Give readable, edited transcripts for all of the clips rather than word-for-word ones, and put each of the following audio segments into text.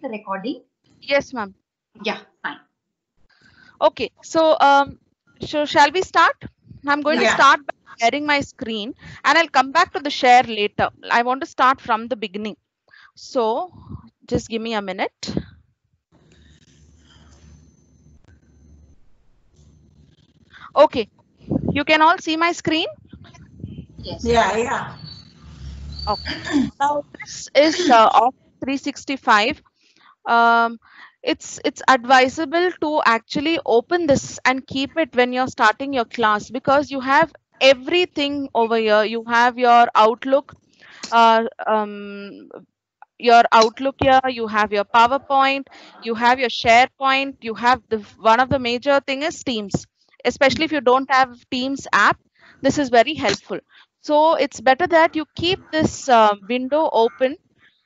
the recording? Yes, ma'am. Yeah, fine. Okay, so shall we start? I'm going to start by sharing my screen and I'll come back to the share later. I want to start from the beginning. So just give me a minute. Okay, you can all see my screen? Yes. Yeah. Okay. Now this is Office 365. It's advisable to actually open this and keep it when you're starting your class, because you have everything over here. You have your Outlook, uh, um, here, you have your PowerPoint, you have your SharePoint, you have one of the major thing is Teams. Especially if you don't have Teams app, this is very helpful. So it's better that you keep this window open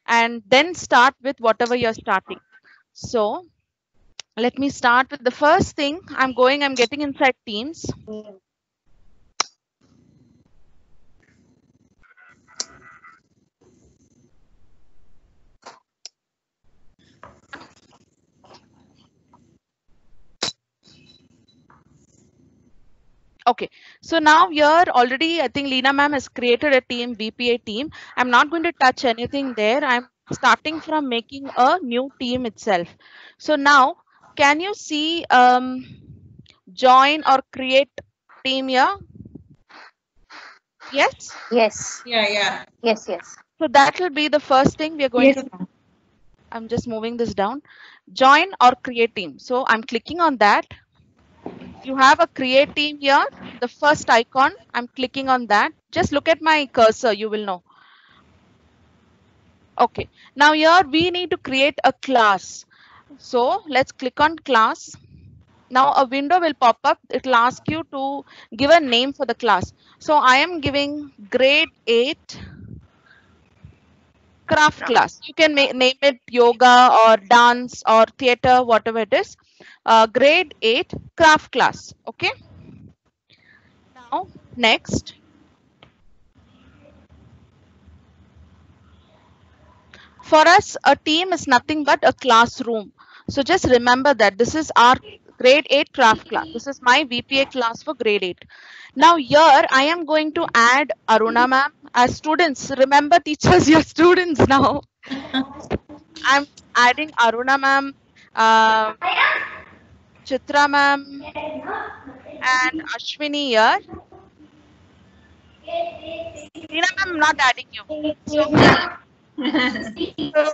and then start with whatever you're starting. So let me start with the first thing. I'm getting inside Teams. Okay, so now here already I think Leena ma'am has created a team, VPA team. I'm not going to touch anything there. I'm starting from making a new team itself. So now can you see join or create team here? Yes? Yes. Yeah. Yes, yes. So that will be the first thing we are going to do. I'm just moving this down. Join or create team. So I'm clicking on that. You have a create team here, the first icon. I'm clicking on that. Just look at my cursor, you will know. Okay, now here we need to create a class. So let's click on class. Now a window will pop up. It will ask you to give a name for the class. So I am giving grade 8 craft class. You can name it yoga or dance or theater, whatever it is. Grade 8 craft class. Okay. Now next. For us, a team is nothing but a classroom. So just remember that this is our grade 8 craft class. This is my VPA class for grade 8. Now here I am going to add Aruna ma'am as students. Remember teachers, your students now. I'm adding Aruna ma'am, Chitra ma'am and Ashwini here. Reena ma'am, I'm not adding you. So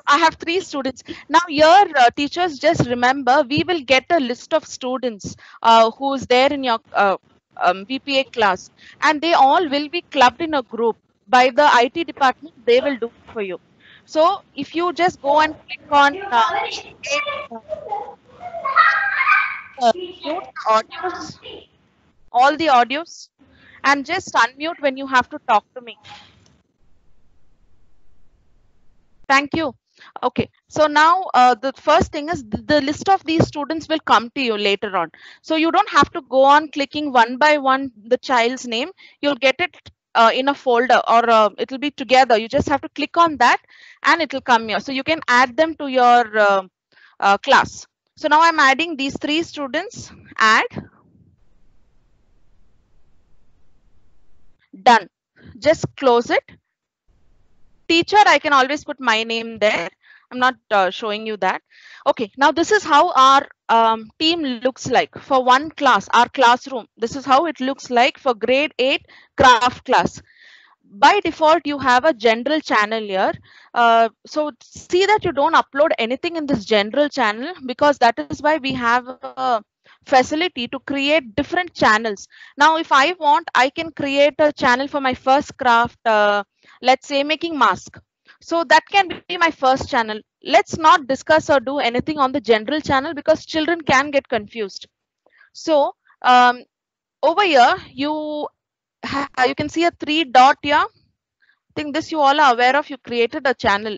I have 3 students. Now here, teachers, just remember, we will get a list of students who's there in your VPA class, and they all will be clubbed in a group by the IT department. They will do it for you. So if you just go and click on mute the audios, all the audios, and just unmute when you have to talk to me. Thank you. Okay, so now the first thing is the list of these students will come to you later on. So you don't have to go on clicking one by one the child's name. You'll get it in a folder, or it'll be together. You just have to click on that and it'll come here. So you can add them to your class. So now I'm adding these 3 students. Add. Done. Just close it. Teacher, I can always put my name there. I'm not showing you that. Okay, now this is how our team looks like for one class, our classroom. This is how it looks like for grade 8 craft class. By default, you have a general channel here. So see that you don't upload anything in this general channel, because that is why we have a facility to create different channels. Now, if I want, I can create a channel for my first craft, let's say making mask. So that can be my first channel. Let's not discuss or do anything on the general channel, because children can get confused. So over here, you can see a 3 dot here. I think this you all are aware of. You created a channel.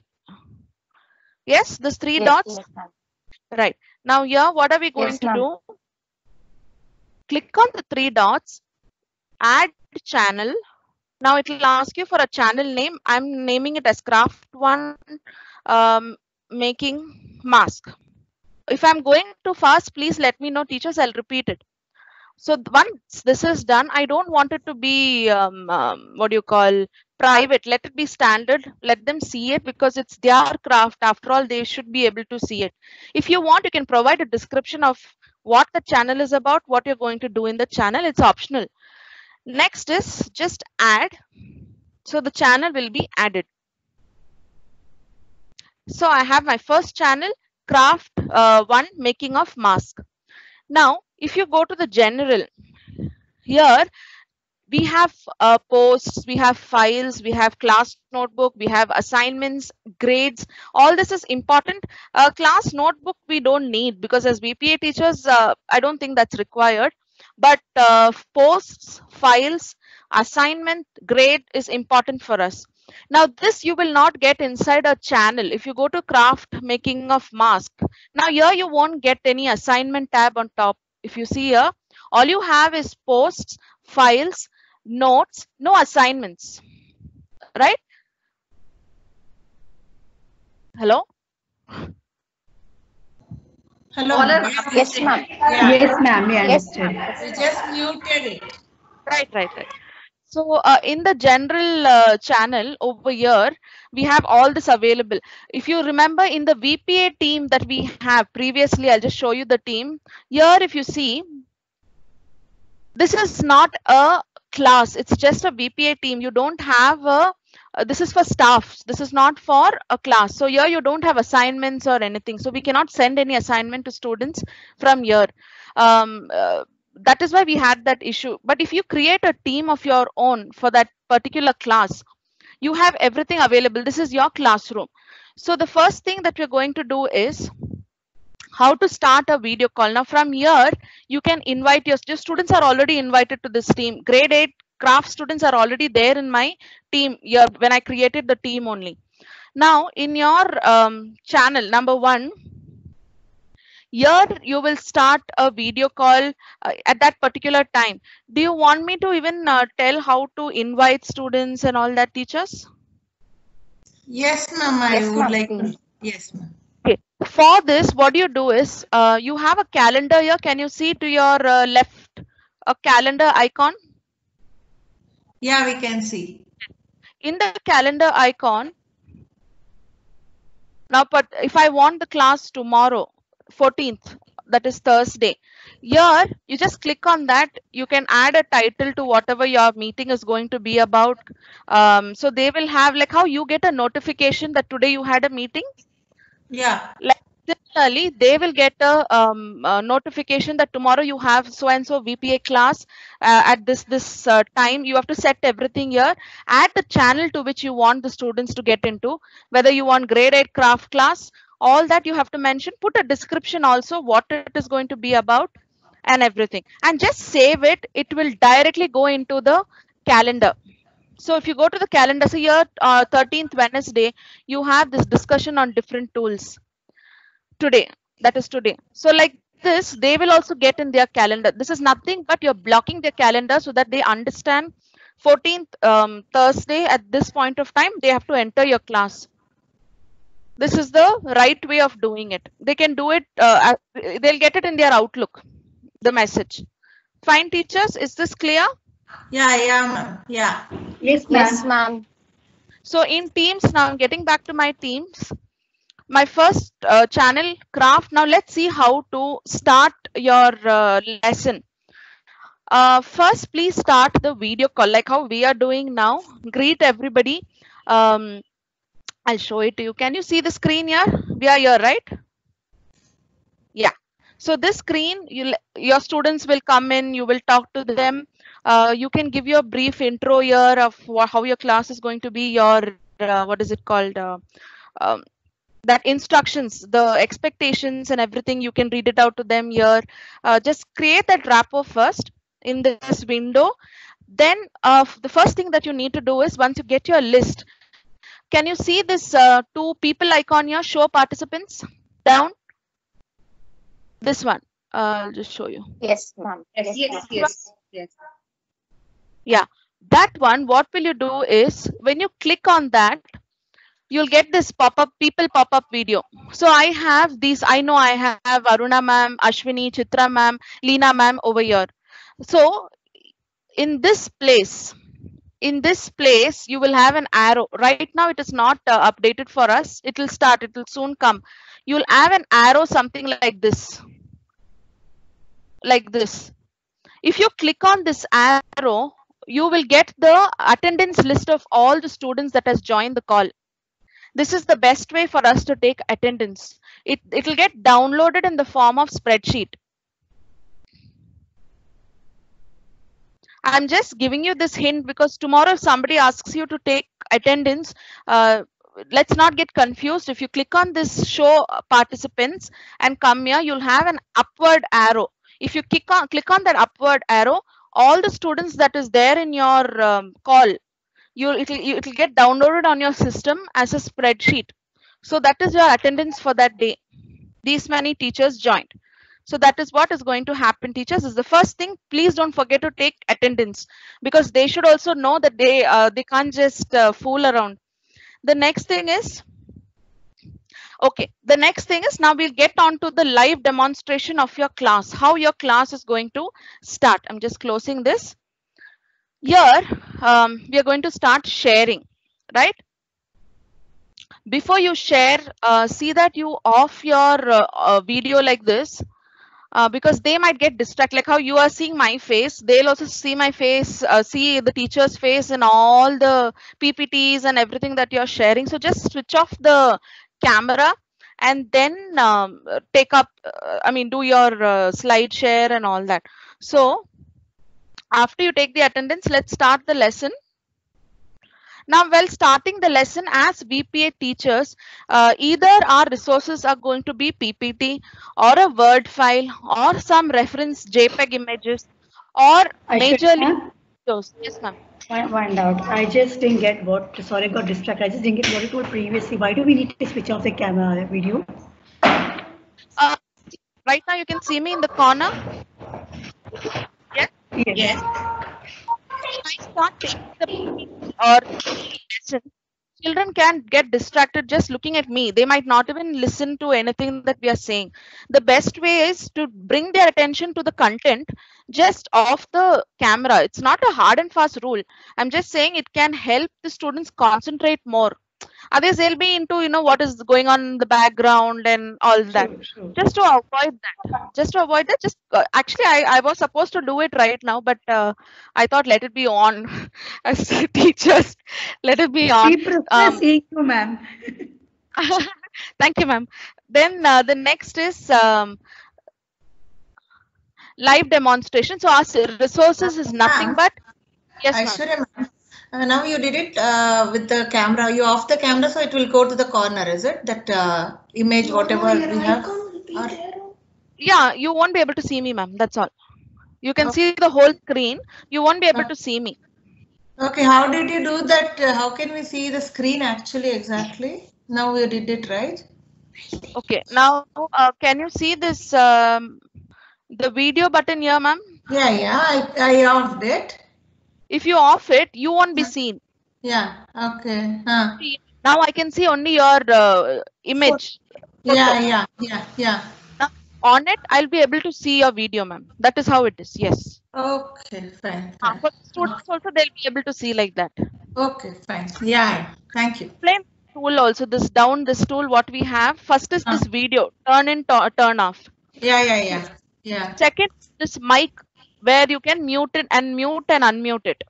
Yes, this 3 dots. Yes, right. Now here, what are we going to do? Click on the 3 dots, add channel. Now it will ask you for a channel name. I'm naming it as craft one, making mask. If I'm going too fast, please let me know, teachers. I'll repeat it. So once this is done, I don't want it to be what do you call private. Let it be standard. Let them see it because it's their craft. After all, they should be able to see it. If you want, you can provide a description of what the channel is about, what you're going to do in the channel. It's optional. Next is just add. So the channel will be added. So I have my first channel, craft 1, making of mask. Now, if you go to the general, here we have posts, we have files, we have class notebook, we have assignments, grades. All this is important. Class notebook we don't need because as VPA teachers, I don't think that's required. But posts, files, assignment, grade is important for us. Now this you will not get inside a channel. If you go to craft making of mask, now here you won't get any assignment tab on top. If you see here, all you have is posts, files, notes, no assignments, right? Hello? Hello. All are Yes, ma'am. Yeah. Yes, ma'am. We Yes, understood. We just muted it. Right. So in the general channel over here, we have all this available. If you remember in the VPA team that we have previously, I'll just show you the team. Here, if you see, this is not a class. It's just a VPA team. You don't have a, this is for staff. This is not for a class. So here you don't have assignments or anything. So we cannot send any assignment to students from here. That is why we had that issue. But if you create a team of your own for that particular class, you have everything available. This is your classroom. So the first thing that we're going to do is how to start a video call. Now from here, you can invite your students are already invited to this team. Grade 8 craft students are already there in my team here when I created the team only. Now in your channel number 1, here you will start a video call at that particular time. Do you want me to even tell how to invite students and all that, teachers? Yes, ma'am. I Yes, would ma'am, like please. to. Yes, ma'am. Okay. For this, what you do is you have a calendar here. Can you see to your left a calendar icon? Yeah, we can see. In the calendar icon, now, but if I want the class tomorrow, 14th, that is Thursday, here you just click on that. You can add a title to whatever your meeting is going to be about. So they will have like how you get a notification that today you had a meeting. Yeah. Like similarly, they will get a notification that tomorrow you have so and so VPA class at this time. You have to set everything here. Add the channel to which you want the students to get into. Whether you want grade 8 craft class, all that you have to mention. Put a description also what it is going to be about and everything. And just save it. It will directly go into the calendar. So if you go to the calendar, so here 13th Wednesday, you have this discussion on different tools today. That is today. So like this, they will also get in their calendar. This is nothing but you're blocking their calendar so that they understand 14th Thursday at this point of time, they have to enter your class. This is the right way of doing it. They can do it, they'll get it in their Outlook, the message. Fine, teachers, is this clear? Yeah, ma'am. Yeah. Yes, Yes, ma'am. ma'am. So in Teams, now I'm getting back to my Teams. My first channel, craft. Now let's see how to start your lesson. First, please start the video call like how we are doing now. Greet everybody. I'll show it to you. Can you see the screen here? We are here, right? Yeah. So this screen, your students will come in. You will talk to them. You can give your brief intro here of how your class is going to be. Your what is it called? That instructions, the expectations and everything, you can read it out to them here. Just create that wrapper first in this window. Then the first thing that you need to do is once you get your list, can you see this 2 people icon here, show participants down? This one, I'll just show you. Yes, ma'am. Yes. Yeah, that one, what will you do is when you click on that, you'll get this pop-up people pop-up video. So I have these, I know I have Aruna ma'am, Ashwini, Chitra ma'am, Leena ma'am over here. So in this place, you will have an arrow. Right now it is not updated for us. It will start, it will soon come. You'll have an arrow, something like this. If you click on this arrow, you will get the attendance list of all the students that has joined the call. This is the best way for us to take attendance. It will get downloaded in the form of spreadsheet. I'm just giving you this hint because tomorrow if somebody asks you to take attendance, let's not get confused. If you click on this show participants and come here, you'll have an upward arrow. If you click on that upward arrow, all the students that is there in your call, it'll get downloaded on your system as a spreadsheet. So that is your attendance for that day. These many teachers joined. So that is what is going to happen, teachers. Is the first thing. Please don't forget to take attendance because they should also know that they can't just fool around. The next thing is, okay, the next thing is now we'll get on to the live demonstration of your class, how your class is going to start. I'm just closing this. Here, we are going to start sharing, right? Before you share, see that you off your video like this. Because they might get distracted, like how you are seeing my face, they'll also see my face, see the teacher's face and all the PPTs and everything that you're sharing. So just switch off the camera and then take up, do your slide share and all that. So after you take the attendance, let's start the lesson. Now, while starting the lesson as VPA teachers, either our resources are going to be PPT or a Word file or some reference JPEG images or majorly. Yes, ma'am. One doubt. I just didn't get what, sorry, I got distracted. I just didn't get what you told previously. Why do we need to switch off the camera video? Right now, you can see me in the corner. Yes? Yes. I start taking the or lesson, children can get distracted just looking at me. They might not even listen to anything that we are saying. The best way is to bring their attention to the content just off the camera. It's not a hard and fast rule. I'm just saying it can help the students concentrate more. Otherwise, they'll be into, what is going on in the background and all that. Sure. Just to avoid that, actually, I was supposed to do it right now, but I thought let it be on. As teachers, let it be on. We prefer seeing you, ma'am. Thank you, ma'am. Then the next is live demonstration. So our resources is nothing but, yes, ma'am. Now you did it with the camera. You off the camera, so it will go to the corner. Is it that image, whatever we have? Yeah, you won't be able to see me, ma'am. That's all. You can see the whole screen. You won't be able to see me. Okay, how did you do that? How can we see the screen actually exactly? Now you did it, right? Okay, now can you see this the video button here, ma'am? Yeah, I offed it. If you off it, you won't be seen. Yeah, okay. Now I can see only your image. Yeah. Now, on it, I'll be able to see your video, ma'am. That is how it is. Yes. Okay, fine. For students also, they'll be able to see like that. Okay, fine. Yeah, thank you. Plain tool also, this tool, what we have. First is this video, turn in, turn off. Yeah. Second, this mic, where you can mute it and unmute it.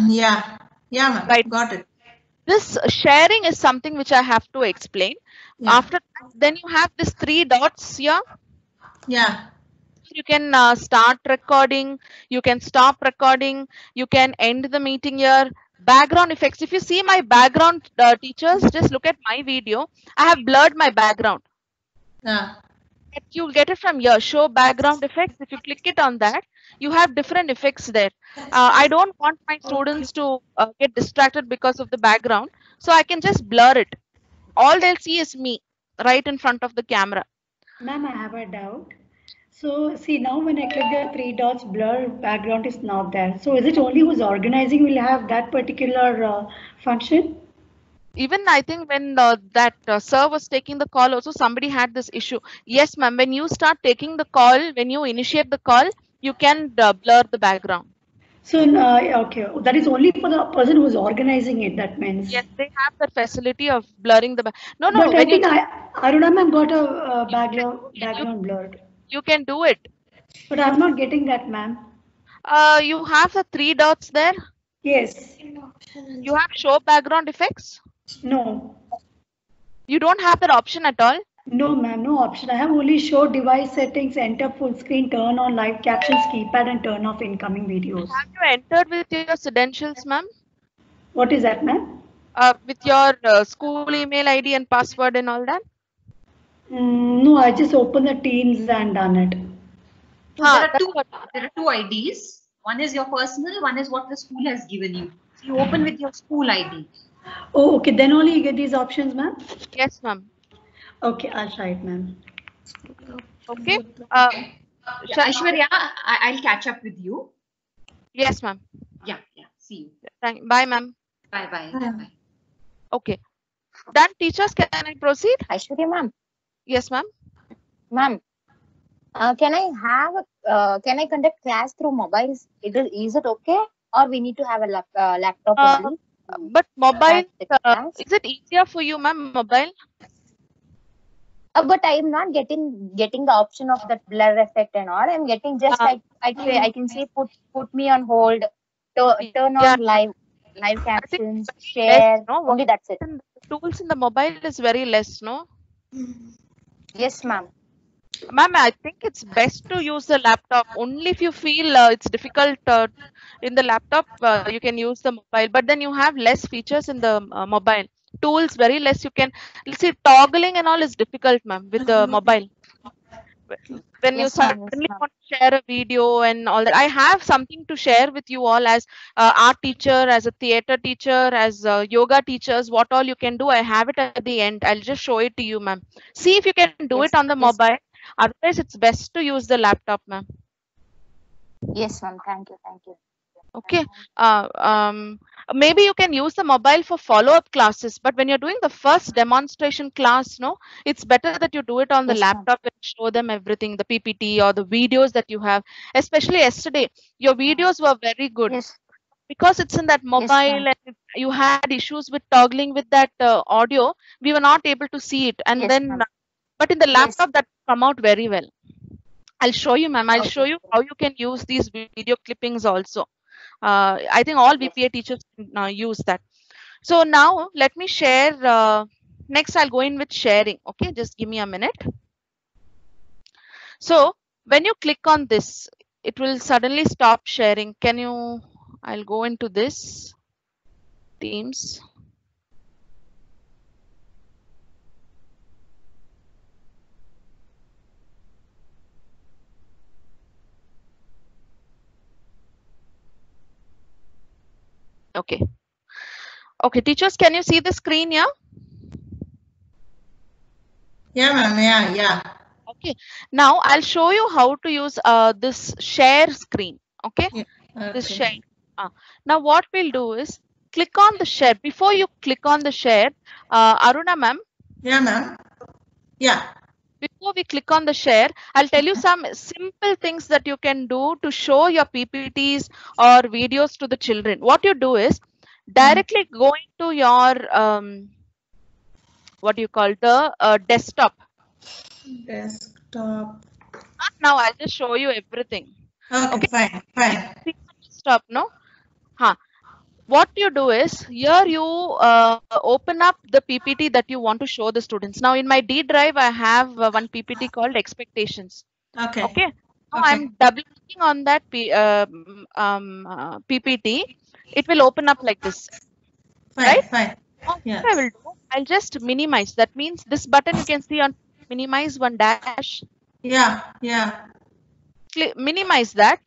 Yeah, ma'am. Right. Got it. This sharing is something which I have to explain. Yeah. After that, then you have this 3 dots here. Yeah. You can start recording, you can stop recording, you can end the meeting here. Background effects. If you see my background, teachers, just look at my video. I have blurred my background. Yeah. You get it from here, show background effects. If you click it on that, you have different effects there. I don't want my students to get distracted because of the background. So I can just blur it. All they'll see is me right in front of the camera. Ma'am, I have a doubt. So see, now when I click the 3 dots, blur background is not there. So is it only who's organizing will have that particular function? Even I think when that sir was taking the call, also somebody had this issue. Yes, ma'am. When you start taking the call, when you initiate the call, you can blur the background. So, okay, that is only for the person who is organizing it. That means. Yes, they have the facility of blurring the. No, no. But I When you think Aruna ma'am got a you, background blurred. you can do it. But I'm not getting that, ma'am. You have the 3 dots there. Yes. You have show background effects. No. You don't have that option at all. No, ma'am, no option. I have only show device settings, enter full screen, turn on live captions, keypad, and turn off incoming videos. Have you entered with your credentials, ma'am? What is that, ma'am? With your school email ID and password and all that? No, I just opened the Teams and done it. So there are two IDs. One is your personal, one is what the school has given you. So you open with your school ID. Oh, okay. Then only you get these options, ma'am? Yes, ma'am. Okay, I'll try it, ma'am. Okay. Aishwarya, I'll catch up with you. Yes, ma'am. Yeah. See you. Bye, ma'am. Bye. Okay. Done, teachers, can I proceed? Aishwarya ma'am. Yes, ma'am. Ma'am, can I conduct class through mobiles? Is it okay, or we need to have a laptop only? But mobile, class? is it easier for you, ma'am? Mobile? But I am not getting the option of that blur effect and all. I'm getting just I can say put me on hold, turn on live captions, share. Less, no? Only that's it. The tools in the mobile is very less, no? Yes, ma'am. Ma'am, I think it's best to use the laptop. Only if you feel it's difficult in the laptop, you can use the mobile. But then you have less features in the mobile. Tools very less. You can, let's see, toggling and all is difficult, ma'am, with the mobile. When you suddenly want to share a video and all that, I have something to share with you all as art teacher, as a theater teacher, as yoga teachers. What all you can do, I have it at the end. I'll just show it to you, ma'am. See if you can do it on the mobile. Otherwise, it's best to use the laptop, ma'am. Yes, ma'am. Thank you. Okay. Maybe you can use the mobile for follow-up classes, but when you're doing the first demonstration class, no, it's better that you do it on the laptop and show them everything, the PPT or the videos that you have. Especially yesterday, your videos were very good. Yes. Because it's in that mobile and you had issues with toggling with that audio, we were not able to see it. And then, but in the laptop, that come out very well. I'll show you, ma'am. I'll show you how you can use these video clippings also. I think all BPA teachers can use that. So now let me share. Next, I'll go in with sharing. Okay, just give me a minute. So when you click on this, it will suddenly stop sharing. Can you? I'll go into this Teams. Okay. Okay, teachers, can you see the screen? Yeah. Yeah, ma'am. Yeah. Okay. Now I'll show you how to use this share screen. Okay. This share. Now what we'll do is click on the share. Before you click on the share, Aruna ma'am. Yeah, ma'am. Yeah. Before we click on the share, I'll tell you some simple things that you can do to show your PPTs or videos to the children. What you do is directly go into your what do you call the desktop. Desktop. Now I'll just show you everything. Okay. Fine. Desktop, no? What you do is here you open up the PPT that you want to show the students. Now in my D drive, I have one PPT called expectations. Okay. Now I'm double clicking on that PPT. It will open up like this. Fine. What I will do, I'll just minimize. That means this button you can see on minimize one dash. Yeah. Minimize that.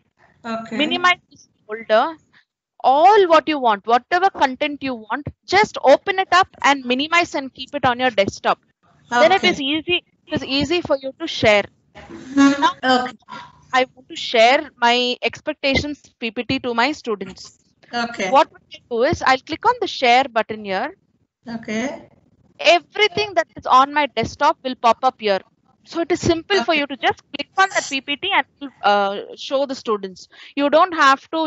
Okay. Minimize this folder. All what you want, whatever content you want, just open it up and minimize and keep it on your desktop. Then it is easy. It is easy for you to share. Now, I want to share my expectations PPT to my students. Okay. What I do is I'll click on the share button here. Okay. Everything that is on my desktop will pop up here. So it is simple for Okay. you to just click on that PPT and it will, show the students. You don't have to,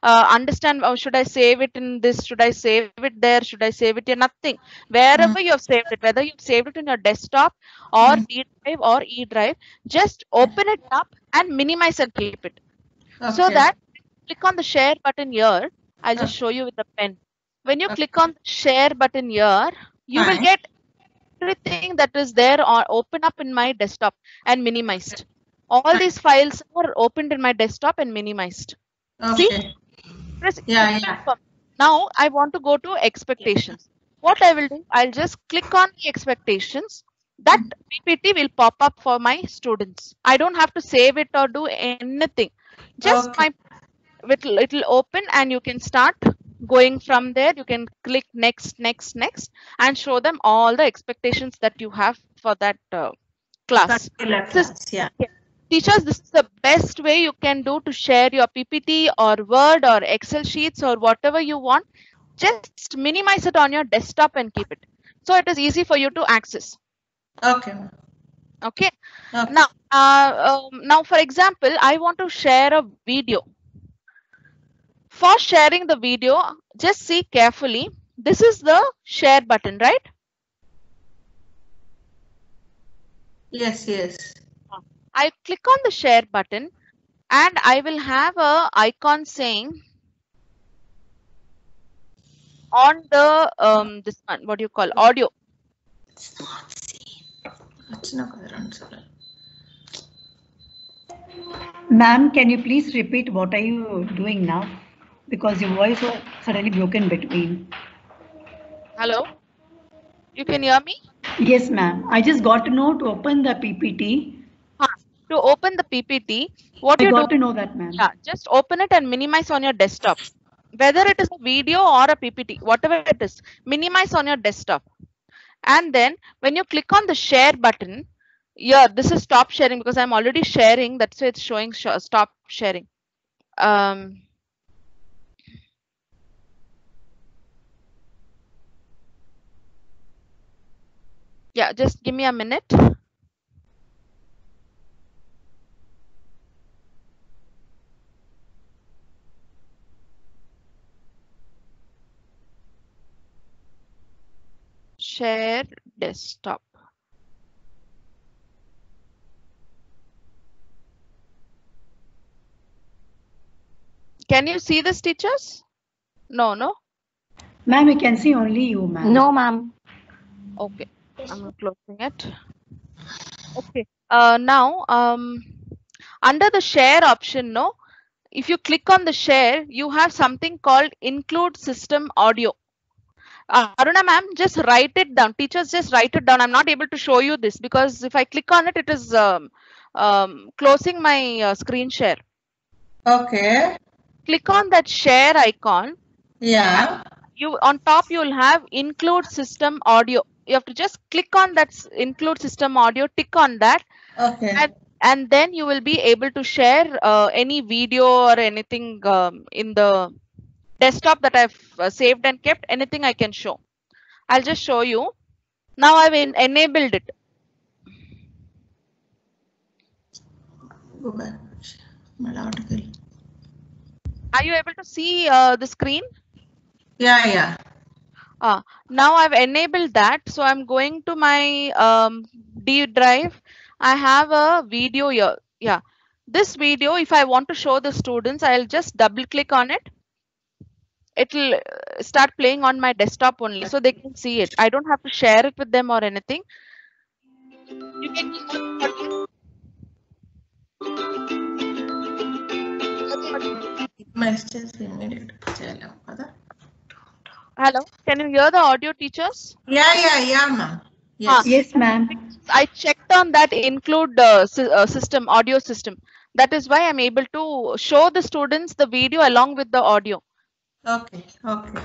understand, oh, should I save it in this? Should I save it there? Should I save it here? Nothing. Wherever you have saved it, whether you've saved it in your desktop or D drive or E drive, just open it up and minimize and keep it. So Okay. that click on the share button here. I'll just show you with the pen. When you click on the share button here, you will Fine. get everything that is there or open up in my desktop and minimized. All these files are opened in my desktop and minimized. See? Okay. Press Yeah, yeah. confirm. Now I want to go to expectations. What I will do, I'll just click on the expectations. That PPT will pop up for my students. I don't have to save it or do anything. Just Okay. it'll open and you can start going from there. You can click next, next, next, and show them all the expectations that you have for that class. Particular This is- class, yeah. Teachers, this is the best way you can do to share your PPT or Word or Excel sheets or whatever you want. Just minimize it on your desktop and keep it. So it is easy for you to access. Okay. Okay. Okay. Now, for example, I want to share a video. For sharing the video, just see carefully. This is the share button, right? Yes, yes. I click on the share button and I will have a icon saying on the this one, what do you call, audio. It's not seen. It's not good. Ma'am, can you please repeat what are you doing now? Because your voice was suddenly broken between. Hello? You can hear me? Yes, ma'am. I just got to know to open the PPT. To open the PPT, what I you got do, to know that, ma'am. yeah, just open it and minimize on your desktop. Whether it is a video or a PPT, whatever it is, minimize on your desktop. And then when you click on the share button, yeah, this is stop sharing because I'm already sharing. That's why it's showing stop sharing. Yeah, just give me a minute. Share desktop. Can you see this, teachers? No, no. Ma'am, we can see only you, ma'am. No, ma'am. Okay, I'm closing it. Okay. Now, under the share option, no, if you click on the share, you have something called include system audio. Aruna ma'am, just write it down. Teachers, just write it down. I'm not able to show you this because if I click on it, it is closing my screen share. Okay. Click on that share icon. Yeah. You on top, you will have include system audio. You have to just click on that include system audio, tick on that. Okay. And then you will be able to share any video or anything in the desktop that I've saved and kept, anything I can show. I'll just show you. Now I've enabled it. Go back. My article. Are you able to see the screen? Yeah, yeah. Now I've enabled that. So I'm going to my D drive. I have a video here. Yeah. This video, if I want to show the students, I'll just double click on it. It'll start playing on my desktop only so they can see it. I don't have to share it with them or anything. You can Message immediate. Hello, can you hear the audio, teachers? Yeah, ma'am. Yes. Yes, ma'am. I checked on that include system, audio system. That is why I'm able to show the students the video along with the audio. Okay, okay.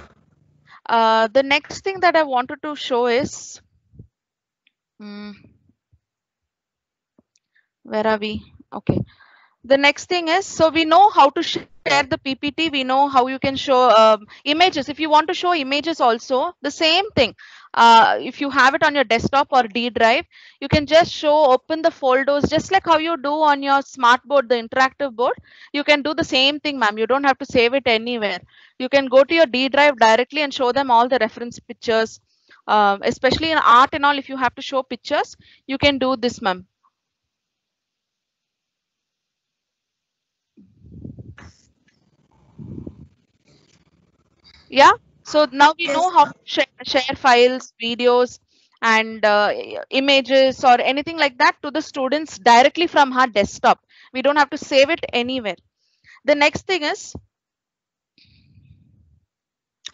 The next thing that I wanted to show is, where are we? Okay. The next thing is, so we know how to share the PPT. We know how you can show images. If you want to show images also, the same thing. If you have it on your desktop or D drive, you can just open the folders, just like how you do on your smart board, the interactive board. You can do the same thing, ma'am. You don't have to save it anywhere. You can go to your D drive directly and show them all the reference pictures. Especially in art and all, if you have to show pictures, you can do this, ma'am. Yeah, so now we know how to share files, videos, and images or anything like that to the students directly from our desktop. We don't have to save it anywhere. The next thing is,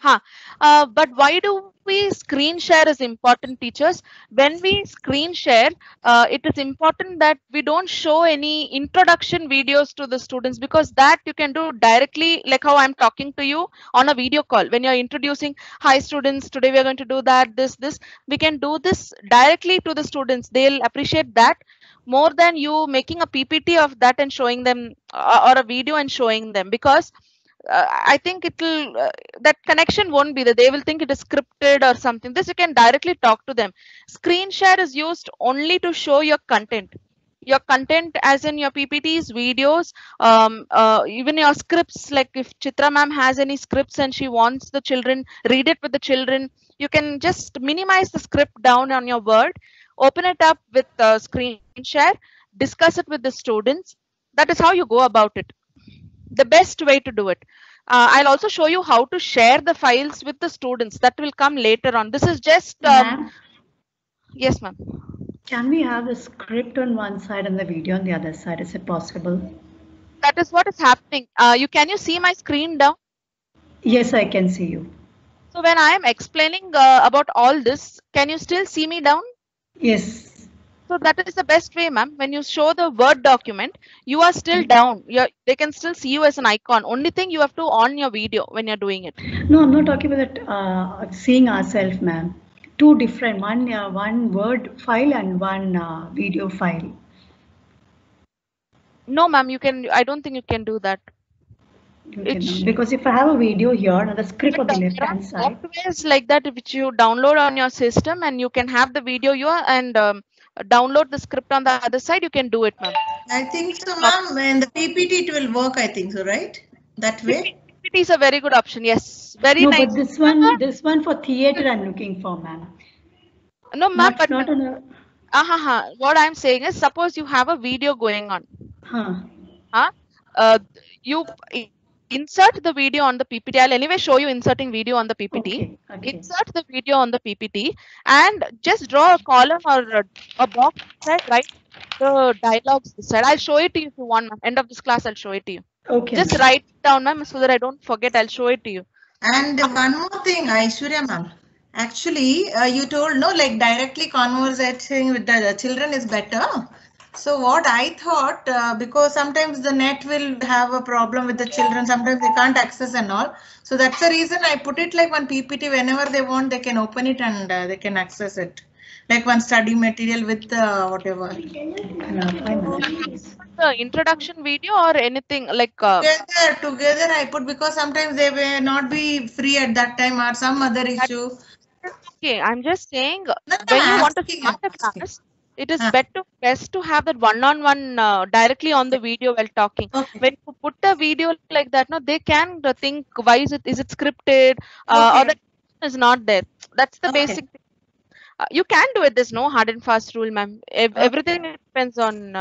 but why do we screen share is important, teachers? When we screen share, it is important that we don't show any introduction videos to the students, because that you can do directly, like how I'm talking to you on a video call. When you're introducing, hi students, today we are going to do that, this, we can do this directly to the students. They'll appreciate that more than you making a PPT of that and showing them, or a video and showing them, because I think it'll that connection won't be there. They will think it is scripted or something. This you can directly talk to them. Screen share is used only to show your content. Your content, as in your PPTs, videos, even your scripts. Like if Chitra ma'am has any scripts and she wants the children read it with the children, you can just minimize the script down on your Word, open it up with screen share, discuss it with the students. That is how you go about it. The best way to do it. I'll also show you how to share the files with the students. That will come later on. This is just yes, ma'am. Can we have the script on one side and the video on the other side? Is it possible? That is what is happening. Can you see my screen down? Yes, I can see you. So when I am explaining about all this, can you still see me down? Yes. So that is the best way, ma'am. When you show the Word document, you are still down. They can still see you as an icon. Only thing you have to on your video when you're doing it. No, I'm not talking about that, seeing ourselves, ma'am. Two different, one Word file and one video file. No, ma'am, you can. I don't think you can do that. Because if I have a video here on the script on the left hand side, softwares like that which you download on your system, and you can have the video here and download the script on the other side. You can do it, ma'am. I think so, ma'am. And the PPT it will work. I think so, right? That way. PPT is a very good option. Yes, very nice. But this one for theater I'm looking for, ma'am. No, ma'am, but not on a. What I'm saying is, suppose you have a video going on. You insert the video on the PPT. I'll anyway show you inserting video on the PPT. Okay. Insert the video on the PPT and just draw a column or a box inside, write the dialogues inside. I'll show it to you if you want, ma'am. End of this class, I'll show it to you. Okay. Just write it down, ma'am, so that I don't forget. I'll show it to you. And one more thing, Aishwarya ma'am. Actually, you told no, like directly conversing with the children is better. So what I thought, because sometimes the net will have a problem with the children, sometimes they can't access and all. So that's the reason I put it like one PPT. Whenever they want, they can open it and they can access it. Like one study material with whatever. The introduction video or anything like together I put, because sometimes they may not be free at that time or some other issue. Okay, I'm just saying when you want to start a class, it is best to have that one-on-one directly on the video while talking. Okay. When you put a video like that, no, they can think, why is it scripted or the is not there. That's the basic thing. You can do it. There's no hard and fast rule, ma'am. Everything depends on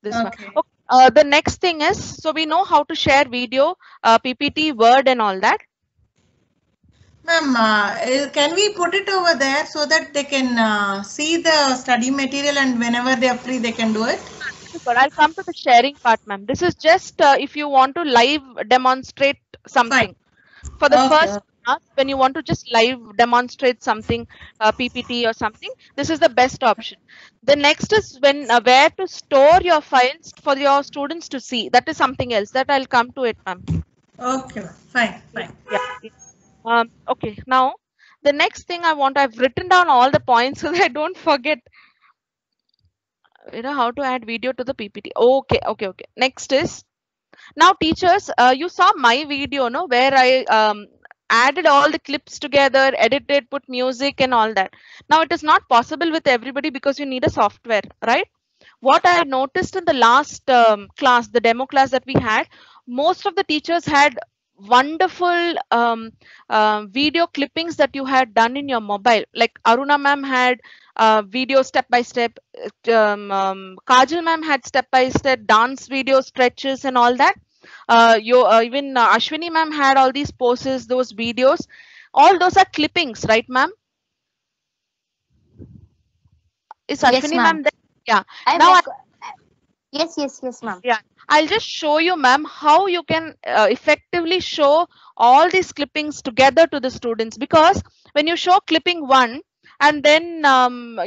this one. Okay. The next thing is, so we know how to share video, PPT, Word and all that. Ma'am, can we put it over there so that they can see the study material and whenever they are free, they can do it? But I'll come to the sharing part, ma'am. This is just if you want to live demonstrate something. Fine. For the first class, when you want to just live demonstrate something, PPT or something, this is the best option. The next is when where to store your files for your students to see. That is something else. That I'll come to it, ma'am. Okay, fine. Yeah. Okay, now the next thing I've written down all the points so that I don't forget. how to add video to the PPT. Okay. Next is, now teachers, you saw my video, no, where I added all the clips together, edited, put music and all that. Now it is not possible with everybody because you need a software, right? What I noticed in the last class, the demo class that we had, most of the teachers had wonderful video clippings that you had done in your mobile. Like Aruna ma'am had video step by step, Kajal ma'am had step by step dance video stretches and all that. Even Ashwini ma'am had all these poses, those videos. All those are clippings, right, ma'am? Is Yes, Ashwini ma'am. ma'am there? Yeah. I'm Now yes, ma'am. Yeah, I'll just show you, ma'am, how you can effectively show all these clippings together to the students. Because when you show clipping one and then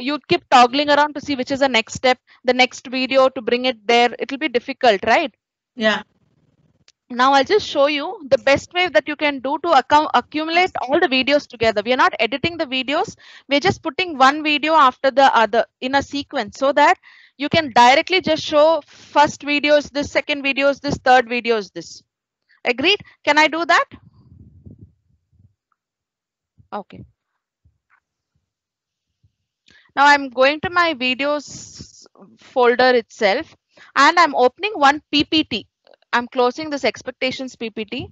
you keep toggling around to see which is the next step, the next video to bring it there, it will be difficult, right? Yeah. Now I'll just show you the best way that you can do to accumulate all the videos together. We are not editing the videos. We're just putting one video after the other in a sequence so that you can directly just show first video is this, second video is this, third video is this. Agreed? Can I do that? Okay. Now I'm going to my videos folder itself and I'm opening one PPT. I'm closing this expectations PPT.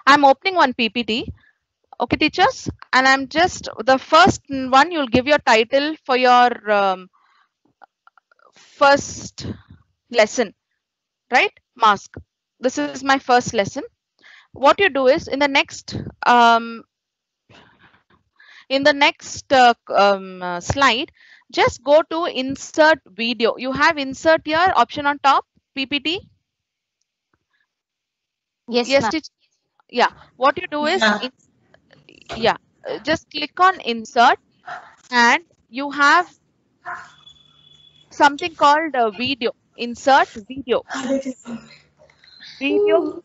I'm opening one PPT. Okay, teachers, and I'm just the first one. You'll give your title for your first lesson, right? Mask. This is my first lesson. What you do is in the next slide, just go to insert video. You have insert here option on top, PPT. Yes, Yes, ma'am. yeah. What you do is, just click on insert, and you have something called video. Insert video. Video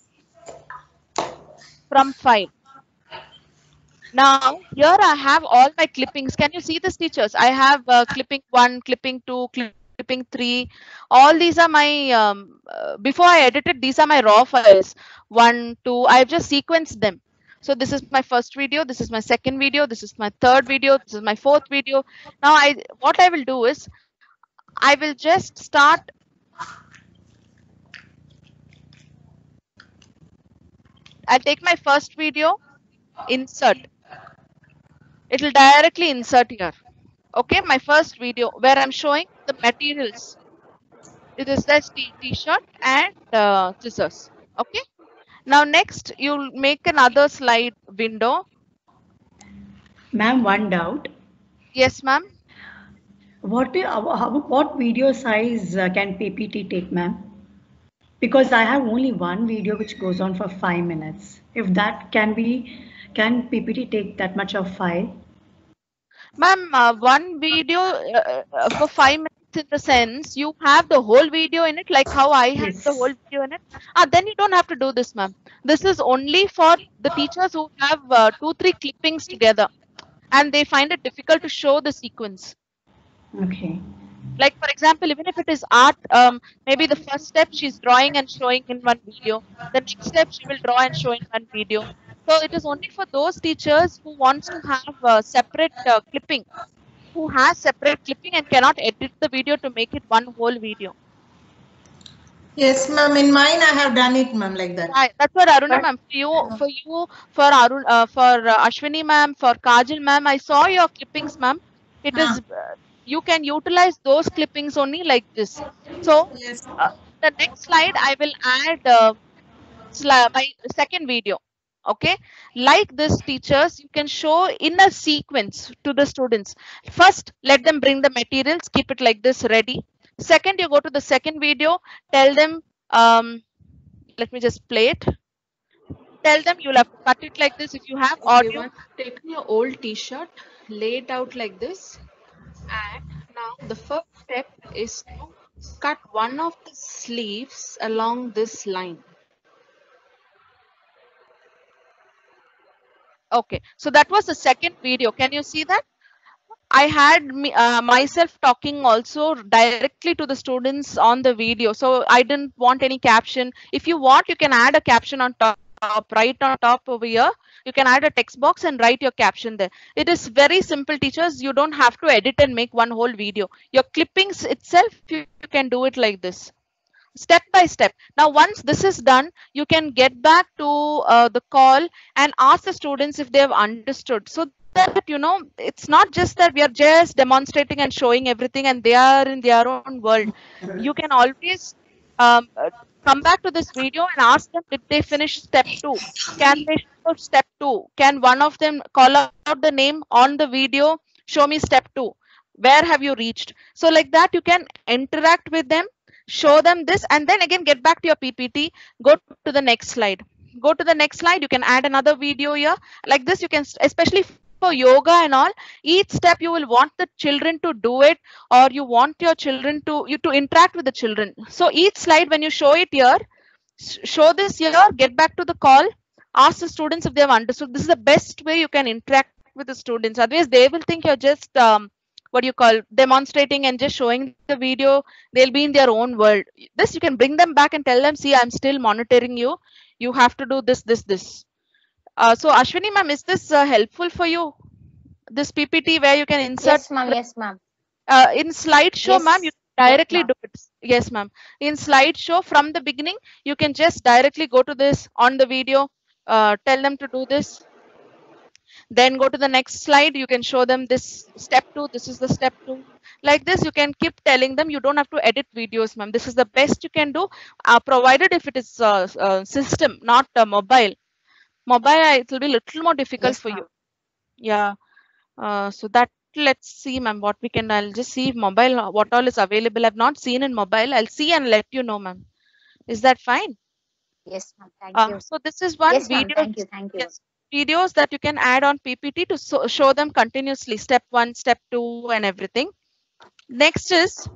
from file. Now here I have all my clippings. Can you see this, teachers? I have clipping 1, clipping 2, clipping 3. All these are my before I edited, these are my raw files. 1, 2. I've just sequenced them. So this is my first video, this is my second video, this is my third video, this is my fourth video. Now what I will do is I will just start. I'll take my first video, insert. It will directly insert here. Okay, my first video where I'm showing the materials. It is that t-shirt and scissors. Okay. Now next, you'll make another slide window. Ma'am, one doubt. Yes, ma'am. What video size can PPT take, ma'am? Because I have only one video which goes on for 5 minutes. If that can PPT take that much of file? Ma'am, one video for 5 minutes, in the sense you have the whole video in it, like how I have the whole video in it. Then you don't have to do this, ma'am. This is only for the teachers who have 2-3 clippings together and they find it difficult to show the sequence. Okay. Like, for example, even if it is art, maybe the first step she's drawing and showing in one video. The next step she will draw and show in one video. So it is only for those teachers who wants to have separate clipping, who has separate clipping and cannot edit the video to make it one whole video. Yes, ma'am. In mine, I have done it, ma'am, like that. That's what Aruna ma'am. For Ashwini ma'am, for Kajal ma'am, I saw your clippings, ma'am. It is you can utilize those clippings only like this. So yes. The next slide, I will add my second video. Okay, like this, teachers, you can show in a sequence to the students. First, let them bring the materials, keep it like this ready. Second, you go to the second video, tell them, let me just play it. Tell them you'll have to cut it like this. If you have audio, take your old t-shirt, lay it out like this, and now the first step is to cut one of the sleeves along this line. Okay, so that was the second video. Can you see that? I had myself talking also directly to the students on the video. So I didn't want any caption. If you want, you can add a caption on top, right on top over here. You can add a text box and write your caption there. It is very simple, teachers. You don't have to edit and make one whole video. Your clippings itself, you can do it like this, step by step. Now, once this is done, you can get back to the call and ask the students if they have understood. So that, you know, it's not just that we are just demonstrating and showing everything and they are in their own world. You can always come back to this video and ask them, did they finish step 2? Can they show step 2? Can one of them call out the name on the video? Show me step 2. Where have you reached? So like that, you can interact with them, show them this, and then again get back to your PPT. Go to the next slide. Go to the next slide. You can add another video here. Like this, you can, especially for yoga and all, each step you will want the children to do it, or you want your children to interact with the children. So each slide, when you show it here, show this here, get back to the call, ask the students if they have understood. This is the best way you can interact with the students. Otherwise, they will think you're just what you call demonstrating and just showing the video. They'll be in their own world. This, you can bring them back and tell them, see, I'm still monitoring you. You have to do this, this, this. So Ashwini ma'am, is this helpful for you? This PPT where you can insert. Yes, ma'am. Yes, ma'am. In slideshow, Yes. ma'am, you directly Yes, do it. Yes, ma'am. In slideshow, from the beginning, you can just directly go to this on the video, tell them to do this. Then go to the next slide. You can show them this step 2. This is the step 2. Like this, you can keep telling them. You don't have to edit videos, ma'am. This is the best you can do, provided if it is system, not mobile. Mobile, it will be a little more difficult Yes, for ma'am. you. Yeah. So that, let's see, ma'am, what we can. I'll just see mobile, what all is available. I've not seen in mobile. I'll see and let you know, ma'am. Is that fine? Yes, ma'am. Thank you. So this is one Yes, ma'am. video. Thank you. Thank you. Yes, videos that you can add on PPT to show them continuously, step 1, step 2, and everything. Next is,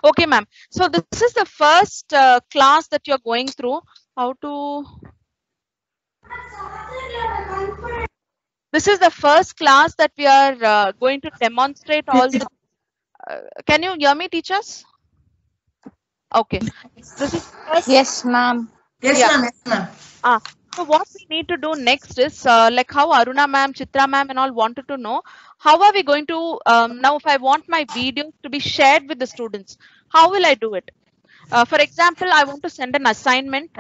okay, ma'am. So this is the first class that you're going through. How to? This is the first class that we are going to demonstrate all the. Can you hear me, teachers? Okay. This is first. Yes, ma'am. Yes, Yeah. ma'am. Yes, ma'am. So what we need to do next is like how Aruna ma'am, Chitra ma'am and all wanted to know, how are we going to, now if I want my videos to be shared with the students, how will I do it? For example, I want to send an assignment,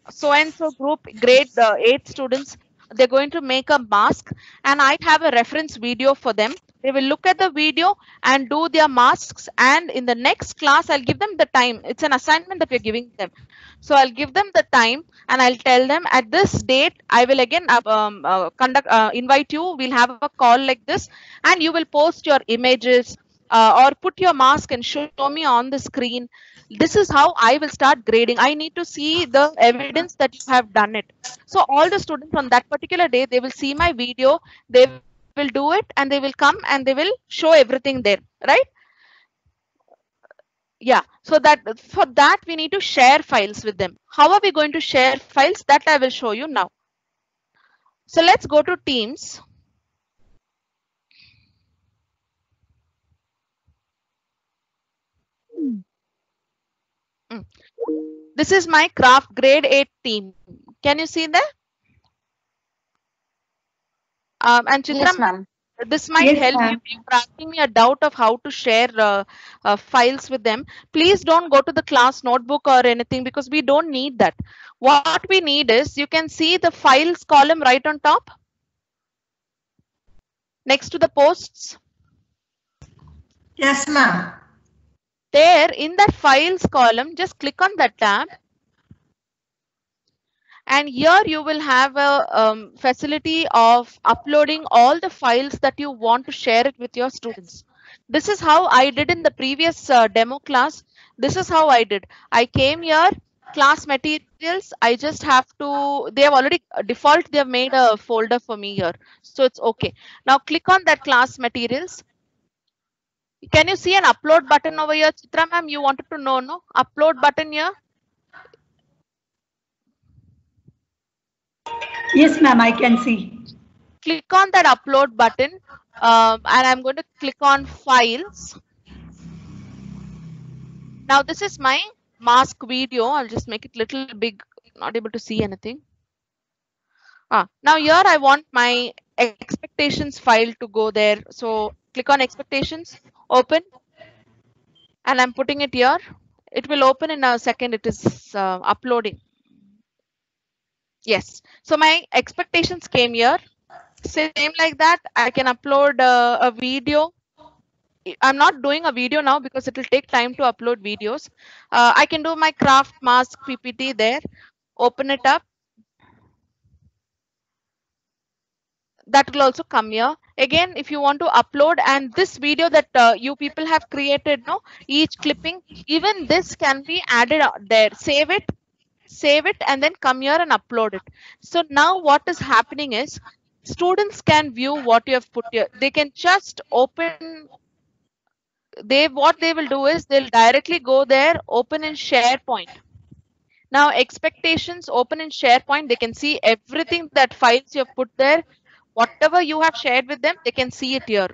so and so group, grade 8 students, they're going to make a mask and I have a reference video for them. They will look at the video and do their masks, and in the next class, I'll give them the time. It's an assignment that we're giving them. So I'll give them the time and I'll tell them at this date, I will again invite you. We'll have a call like this and you will post your images or put your mask and show me on the screen. This is how I will start grading. I need to see the evidence that you have done it. So all the students on that particular day, they will see my video, they will do it and they will come and they will show everything there, right? Yeah, so that for that we need to share files with them. How are we going to share files? That I will show you now. So let's go to Teams. This is my craft grade 8 team. Can you see that? And Chitra, Yes, ma'am. this might Yes, help you. ma'am. You're asking me a doubt of how to share files with them. Please don't go to the class notebook or anything because we don't need that. What we need is, you can see the files column right on top next to the posts. Yes, ma'am. There in that files column, just click on that tab. And here you will have a facility of uploading all the files that you want to share it with your students. This is how I did in the previous demo class. This is how I did. I came here, class materials. I just have to, they have already default, they have made a folder for me here. So it's okay. Now click on that class materials. Can you see an upload button over here? Chitra ma'am, you wanted to know, no? Upload button here. Yes, ma'am, I can see. Click on that upload button, and I'm going to click on files. Now this is my mask video. I'll just make it little big, not able to see anything. Now here I want my expectations file to go there. So click on expectations, open, and I'm putting it here. It will open in a second. It is uploading. Yes. So my expectations came here. Same like that, I can upload a video. I'm not doing a video now because it will take time to upload videos. I can do my craft mask PPT there. Open it up. That will also come here. Again, if you want to upload, and this video that you people have created, no, each clipping, even this can be added there. Save it, and then come here and upload it. So now what is happening is students can view what you have put here. They can just open. What they will do is they'll directly go there, open in SharePoint. Now expectations open in SharePoint. They can see everything that files you have put there. Whatever you have shared with them, they can see it here.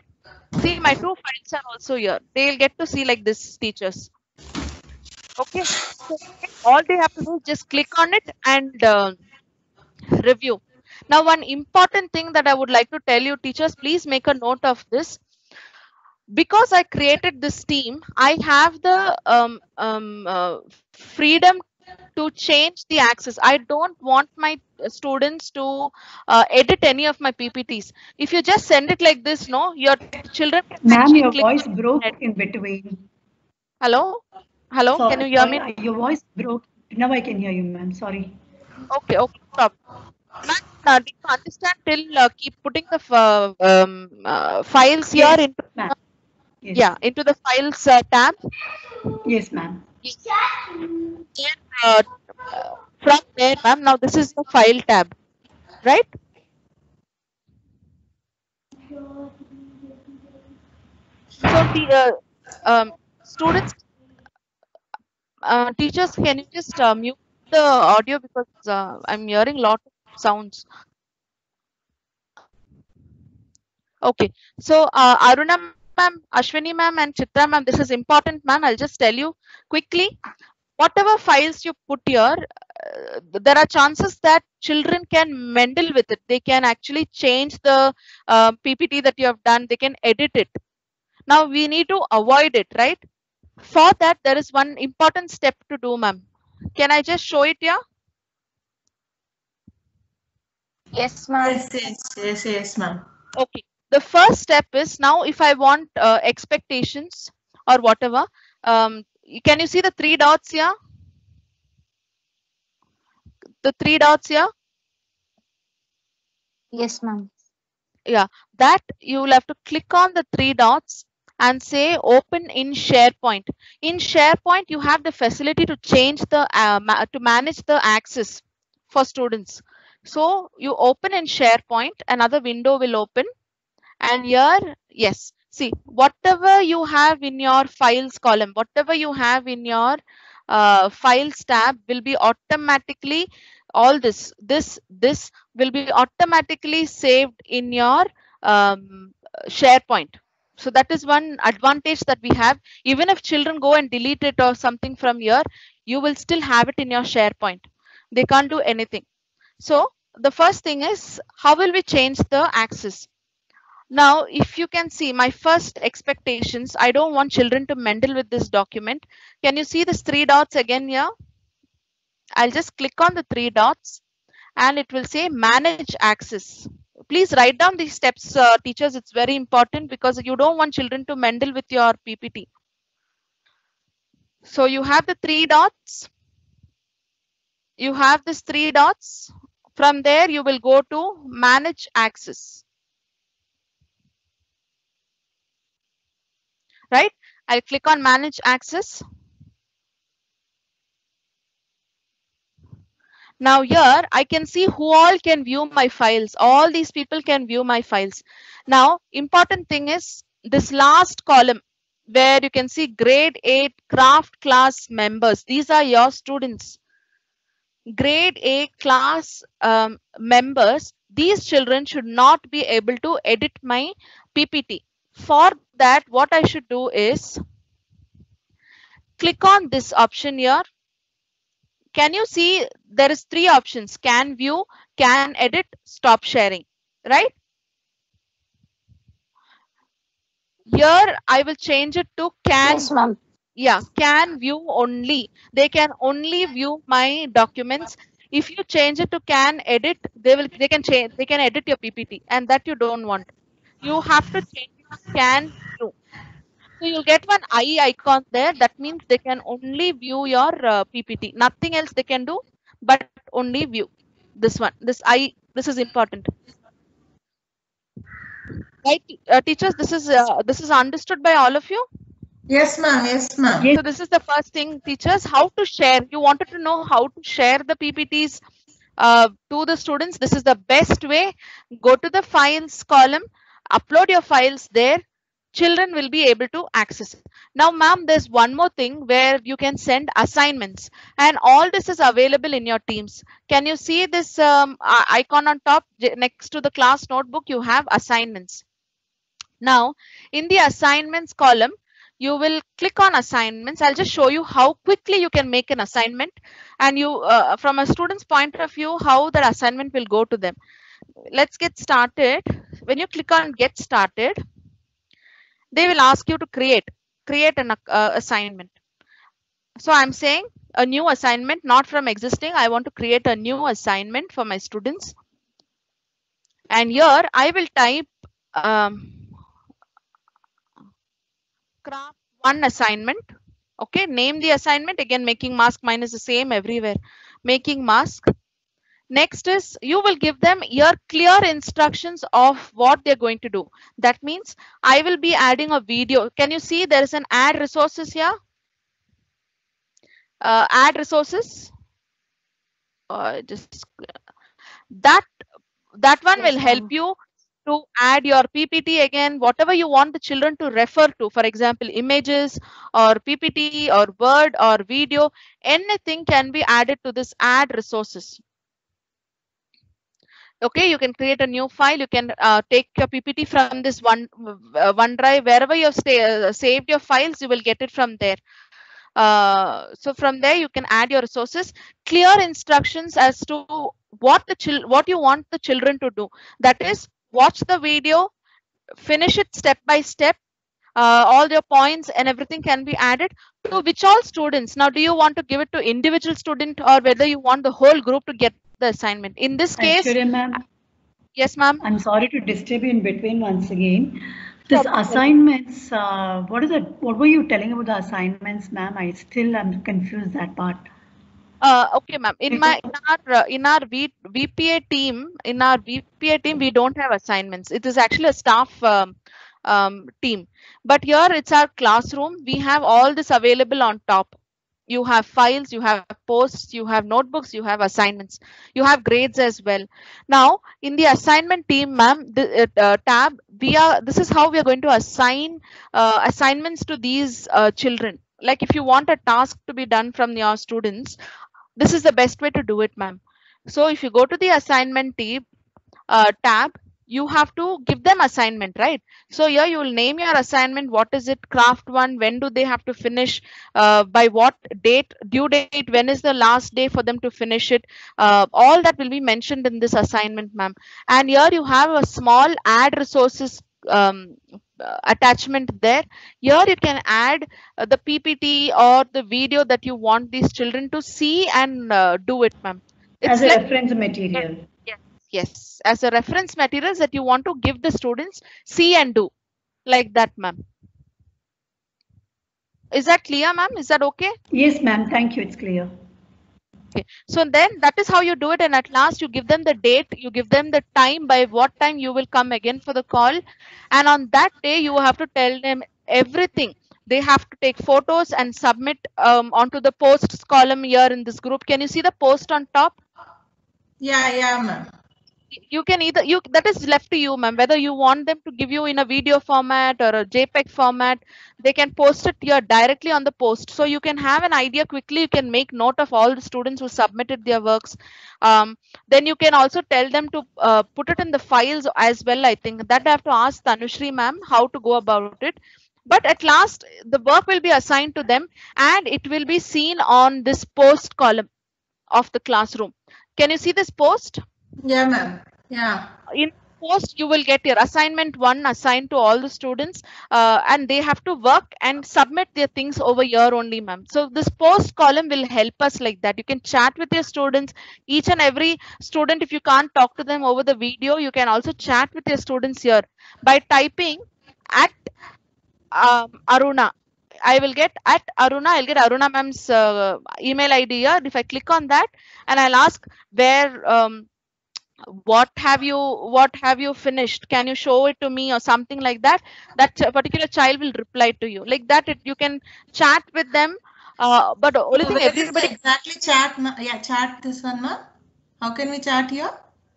See, my 2 files are also here. They'll get to see like this, teachers. Okay. So all they have to do is just click on it and review. Now, one important thing that I would like to tell you, teachers, please make a note of this. Because I created this team, I have the freedom to change the access. I don't want my students to edit any of my PPTs. If you just send it like this, no, your children can Ma'am, actually your click voice on broke it. in between. Hello? Hello? So, Can you hear me? Your voice broke. Now I can hear you, ma'am. Sorry. Okay, stop. Ma'am, do you understand till keep putting the files here Yes, into ma'am. Yes. yeah, into the files tab. Yes, ma'am. Uh, from there, ma'am, now this is the file tab, right? So the students, teachers, can you just mute the audio because I'm hearing lot of sounds. Okay, so Aruna ma'am, Ashwini ma'am, and Chitra ma'am, this is important, ma'am. I'll just tell you quickly. Whatever files you put here, there are chances that children can meddle with it. They can actually change the PPT that you have done. They can edit it. Now we need to avoid it, right? For that, there is one important step to do, ma'am. Can I just show it here? Yes, ma'am. Yes, ma'am. Okay. The first step is now if I want expectations or whatever, can you see the 3 dots here? The 3 dots here? Yes, ma'am. Yeah, that you will have to click on the 3 dots and say open in SharePoint. In SharePoint, you have the facility to change the to manage the access for students. So you open in SharePoint, another window will open, and here, yes, see, whatever you have in your files column, whatever you have in your files tab will be automatically, all this will be automatically saved in your SharePoint. So that is one advantage that we have. Even if children go and delete it or something from here, you will still have it in your SharePoint. They can't do anything. So the first thing is, how will we change the access? Now, if you can see my first expectations, I don't want children to meddle with this document. Can you see these 3 dots again here? I'll just click on the 3 dots and it will say manage access. Please write down these steps, teachers. It's very important because you don't want children to meddle with your PPT. So you have the 3 dots. You have these 3 dots. From there, you will go to manage access. Right? I'll click on manage access. Now here I can see who all can view my files. All these people can view my files. Now, important thing is this last column where you can see grade 8 craft class members. These are your students. grade A class members, these children should not be able to edit my PPT. For that, what I should do is click on this option here. Can you see there is 3 options: can view, can edit, stop sharing, right? Here I will change it to can. Yes, ma'am. Yeah, can view only. They can only view my documents. If you change it to can edit, they can edit your PPT, and that you don't want. You have to change it to can view. So you'll get one eye icon there. That means they can only view your PPT. Nothing else they can do, but only view. This one, this this is important. Right, teachers, this is understood by all of you? Yes, ma'am. Yes, ma'am. So this is the first thing, teachers, how to share. You wanted to know how to share the PPTs to the students. This is the best way. Go to the files column, upload your files there. Children will be able to access it. Now, ma'am, there's one more thing where you can send assignments, and all this is available in your Teams. Can you see this icon on top next to the class notebook? You have assignments. Now, in the assignments column, you will click on assignments. I'll just show you how quickly you can make an assignment, and you from a student's point of view, how that assignment will go to them. Let's get started. When you click on get started, they will ask you to create an assignment. So I'm saying a new assignment, not from existing. I want to create a new assignment for my students. And here I will type craft 1 assignment. Okay, name the assignment. Again, making mask, mine is the same everywhere. Making mask. Next is you will give them your clear instructions of what they're going to do. That means I will be adding a video. Can you see there is an add resources here? Add resources. Just that one will help you to add your PPT again, whatever you want the children to refer to. For example, images or PPT or Word or video, anything can be added to this add resources. Okay, you can create a new file. You can take your PPT from this OneDrive, wherever you have saved your files, you will get it from there. So from there, you can add your resources. Clear instructions as to what you want the children to do. That is, watch the video, finish it step by step. All your points and everything can be added to which all students. Now, do you want to give it to individual student or whether you want the whole group to get the assignment? In this case, yes, ma'am. I'm sorry to disturb you in between once again. This assignments, what were you telling about the assignments, ma'am? I'm confused that part. Okay, ma'am. In our VPA team, we don't have assignments. It is actually a staff team. But here it's our classroom. We have all this available on top. You have files, you have posts, you have notebooks, you have assignments, you have grades as well. Now, in the assignment team, ma'am, tab, this is how we are going to assign assignments to these children. Like if you want a task to be done from your students, this is the best way to do it, ma'am. So if you go to the assignment tab, you have to give them assignment, right? So here you will name your assignment. What is it? Craft 1. When do they have to finish? By what date? Due date? When is the last day for them to finish it? All that will be mentioned in this assignment, ma'am. And here you have a small add resources attachment there. Here you can add the PPT or the video that you want these children to see and do it, ma'am. As a reference material. Yes, as a reference materials that you want to give the students see and do, like that, ma'am. Is that clear, ma'am? Is that okay? Yes, ma'am. Thank you. It's clear. Okay. So then that is how you do it. And at last you give them the date, you give them the time, by what time you will come again for the call. And on that day, you have to tell them everything. They have to take photos and submit onto the posts column here in this group. Can you see the post on top? Yeah, ma'am. you can either that is left to you, ma'am, whether you want them to give you in a video format or a JPEG format. They can post it here directly on the post, so you can have an idea quickly. You can make note of all the students who submitted their works. Then you can also tell them to put it in the files as well. I think that I have to ask Tanushri ma'am how to go about it. But at last, the work will be assigned to them and it will be seen on this post column of the classroom. Can you see this post? Yeah, ma'am. Yeah. In post, you will get your assignment 1 assigned to all the students, and they have to work and submit their things over here only, ma'am. So this post column will help us like that. You can chat with your students. Each and every student, if you can't talk to them over the video, you can also chat with your students here by typing at Aruna. I will get at Aruna. I'll get Aruna ma'am's email ID here. If I click on that and I'll ask where what have you finished, can you show it to me or something like that, that particular child will reply to you like that. You can chat with them, but the only thing everybody exactly chat, yeah, chat this one, ma. How can we chat here?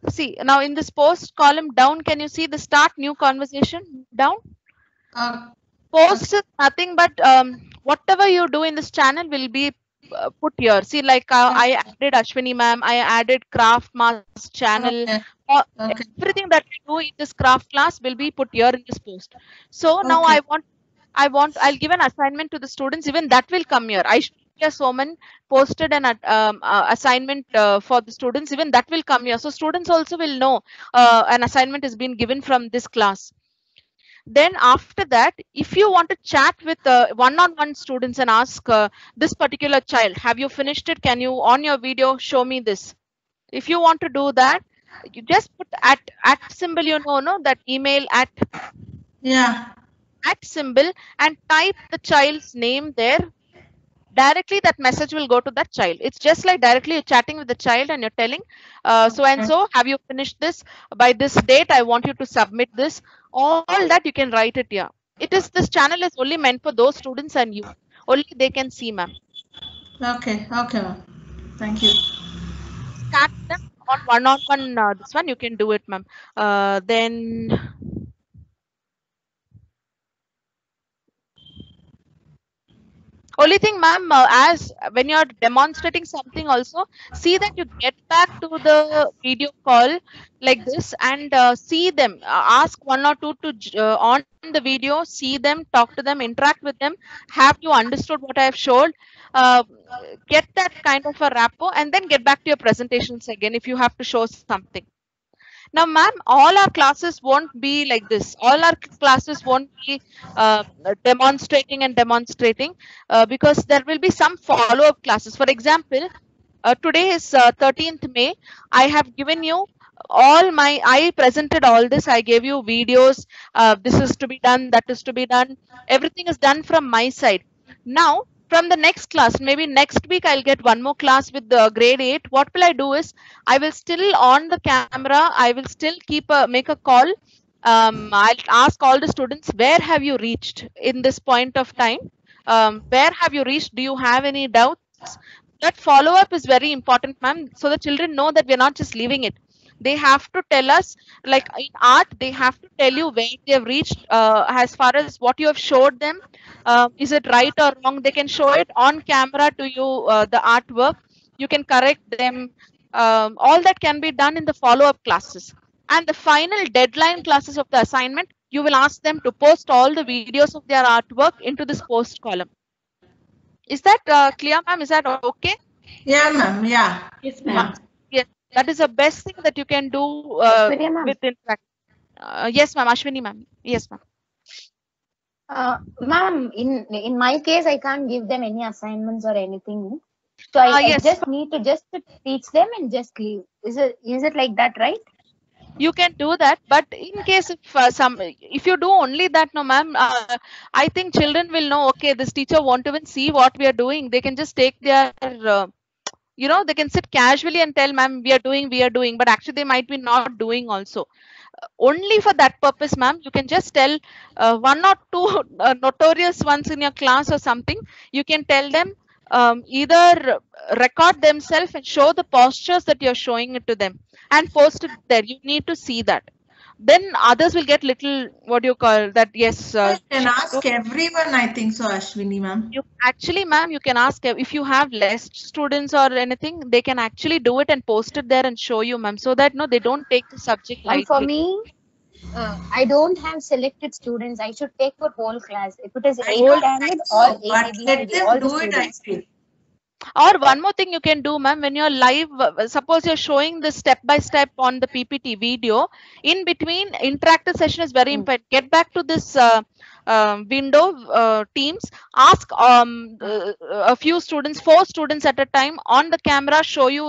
See now in this post column down, can you see the start new conversation down? Post is nothing but whatever you do in this channel will be put here. See, like I added Ashwini ma'am, I added craft mask channel. Everything that we do in this craft class will be put here in this post. So now I'll give an assignment to the students. Even that will come here. Aishwarya Soman posted an assignment for the students. Even that will come here. So students also will know an assignment has been given from this class. Then after that, if you want to chat with one-on-one students and ask this particular child, have you finished it? Can you on your video show me this? If you want to do that, you just put at symbol, you know that email at symbol and type the child's name there. Directly that message will go to that child. It's just like directly you're chatting with the child and you're telling so and so, have you finished this by this date? I want you to submit this. All that you can write it here. This channel is only meant for those students and you. Only they can see, ma'am. Okay, ma'am. Thank you. Start them on one-on-one. This one you can do it, ma'am. Then. Only thing, ma'am, as when you're demonstrating something also, see that you get back to the video call like this and see them, ask one or two to on the video, see them, talk to them, interact with them. Have you understood what I have showed? Get that kind of a rapport and then get back to your presentations again if you have to show something. Now, ma'am, all our classes won't be like this. All our classes won't be demonstrating because there will be some follow-up classes. For example, today is 13th May. I have given you I presented all this. I gave you videos. This is to be done. That is to be done. Everything is done from my side. Now, from the next class, maybe next week I'll get one more class with the grade 8. What will I do is I will still on the camera. I will still make a call. I'll ask all the students, where have you reached in this point of time? Where have you reached? Do you have any doubts? That follow up is very important, ma'am. So the children know that we're not just leaving it. They have to tell us, like in art, they have to tell you where they have reached as far as what you have showed them. Is it right or wrong? They can show it on camera to you, the artwork. You can correct them. All that can be done in the follow-up classes. And the final deadline classes of the assignment, you will ask them to post all the videos of their artwork into this post column. Is that clear, ma'am? Is that okay? Yeah, ma'am. Yeah. Yes, ma'am. Yes, that is the best thing that you can do with interact. Yes, ma'am. Ashwini, ma'am. Yes, ma'am. Ma'am, in my case, I can't give them any assignments or anything. So I just need to teach them and just leave. Is it like that, right? You can do that, but in case if you do only that, no, ma'am, I think children will know. Okay, this teacher won't even see what we are doing. They can just take their they can sit casually and tell, ma'am, we are doing, but actually they might be not doing also. Only for that purpose, ma'am, you can just tell one or two notorious ones in your class or something. You can tell them either record themselves and show the postures that you're showing it to them. and post it there. You need to see that. Then others will get little, what do you call that? Yes. I can ask everyone, I think so, Ashwini ma'am. You actually, ma'am, you can ask if you have less students or anything, they can actually do it and post it there and show you, ma'am, so that no, they don't take the subject lightly. And for me, I don't have selected students. I should take for whole class. If it is 8th standard or But let them do it, I feel. Or one more thing you can do, ma'am, when you're live, suppose you're showing the step by step on the PPT video, in between interactive session is very important. Get back to this window, Teams, ask a few students, 4 students at a time on the camera, show you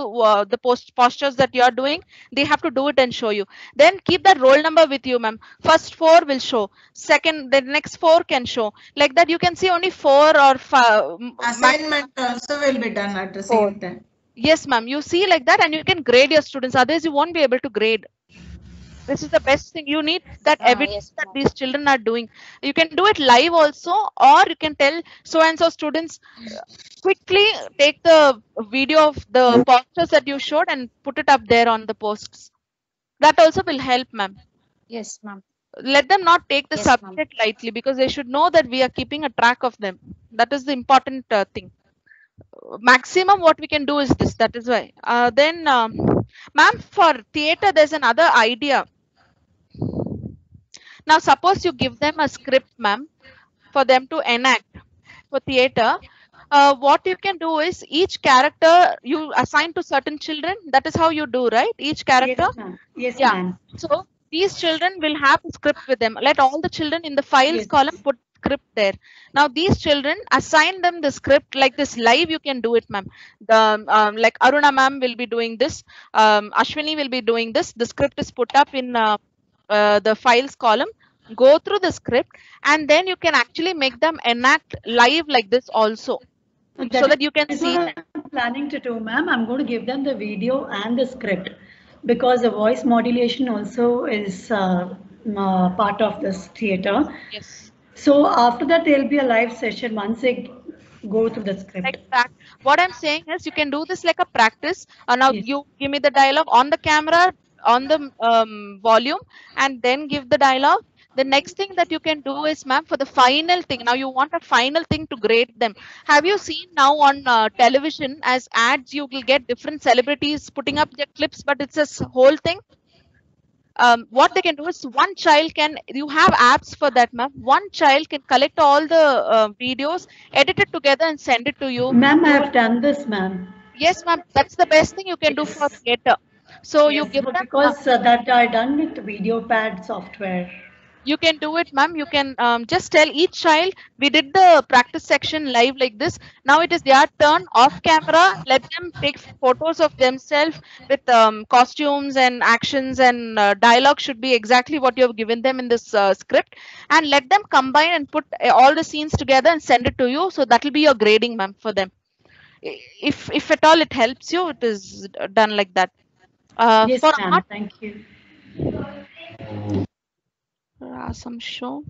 the postures that you're doing. They have to do it and show you. Then keep that roll number with you, ma'am. First 4 will show, second, the next 4 can show. Like that, you can see only 4 or 5. Assignment also will be done at the same time. Yes, ma'am. You see like that, and you can grade your students. Otherwise, you won't be able to grade. This is the best thing. You need that evidence that these children are doing. You can do it live also, or you can tell so and so students quickly take the video of the posters that you showed and put it up there on the posts. That also will help, ma'am. Yes, ma'am. Let them not take the subject lightly, because they should know that we are keeping a track of them. That is the important thing. Maximum what we can do is this. That is why. Then, ma'am, for theater, there's another idea. Now, suppose you give them a script, ma'am, for them to enact for theater. What you can do is each character you assign to certain children. That is how you do, right? Each character. Yes, yeah. ma'am. So these children will have a script with them. Let all the children in the files column put script there. Now these children, assign them the script like this live. You can do it, ma'am. The like Aruna ma'am will be doing this. Ashwini will be doing this. The script is put up in the files column. Go through the script, and then you can actually make them enact live like this also, so that you can see. What I'm planning to do, ma'am. I'm going to give them the video and the script, because the voice modulation also is part of this theater. Yes. So after that, there will be a live session once they go through the script. Like that. What I'm saying is, you can do this like a practice. Now you give me the dialogue on the camera, on the volume, and then give the dialogue. The next thing that you can do is, ma'am, for the final thing, now you want a final thing to grade them. Have you seen now on television as ads, you will get different celebrities putting up their clips, but it's a whole thing. What they can do is, one child can, you have apps for that, ma'am. One child can collect all the videos, edit it together and send it to you. Ma'am, I have done this, ma'am. Yes, ma'am. That's the best thing you can do for theater. So you give them, because that I done with VideoPad software. You can do it, ma'am. You can just tell each child, we did the practice section live like this. Now it is their turn off camera. Let them take photos of themselves with costumes and actions, and dialogue should be exactly what you have given them in this script. And let them combine and put all the scenes together and send it to you. So that will be your grading, ma'am, for them. If at all it helps you, it is done like that. Yes, for ma'am. art, Thank you. Some show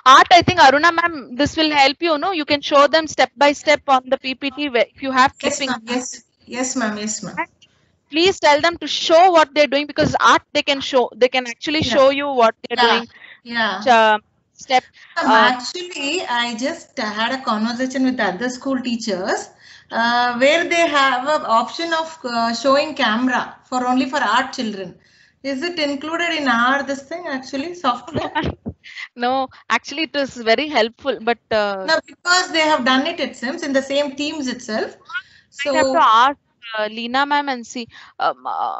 art, I think Aruna ma'am, this will help you. No, you can show them step by step on the PPT where if you have clipping. Yes, ma'am. Yes, ma'am. Please tell them to show what they're doing, because art they can show. They can actually show you what they're doing. Yeah. Step. Actually, I just had a conversation with other school teachers where they have an option of showing camera for only for art children. Is it included in our this thing actually software? No, actually it is very helpful, but no, because they have done it, it seems, in the same Teams itself. So I have to ask Leena ma'am and see.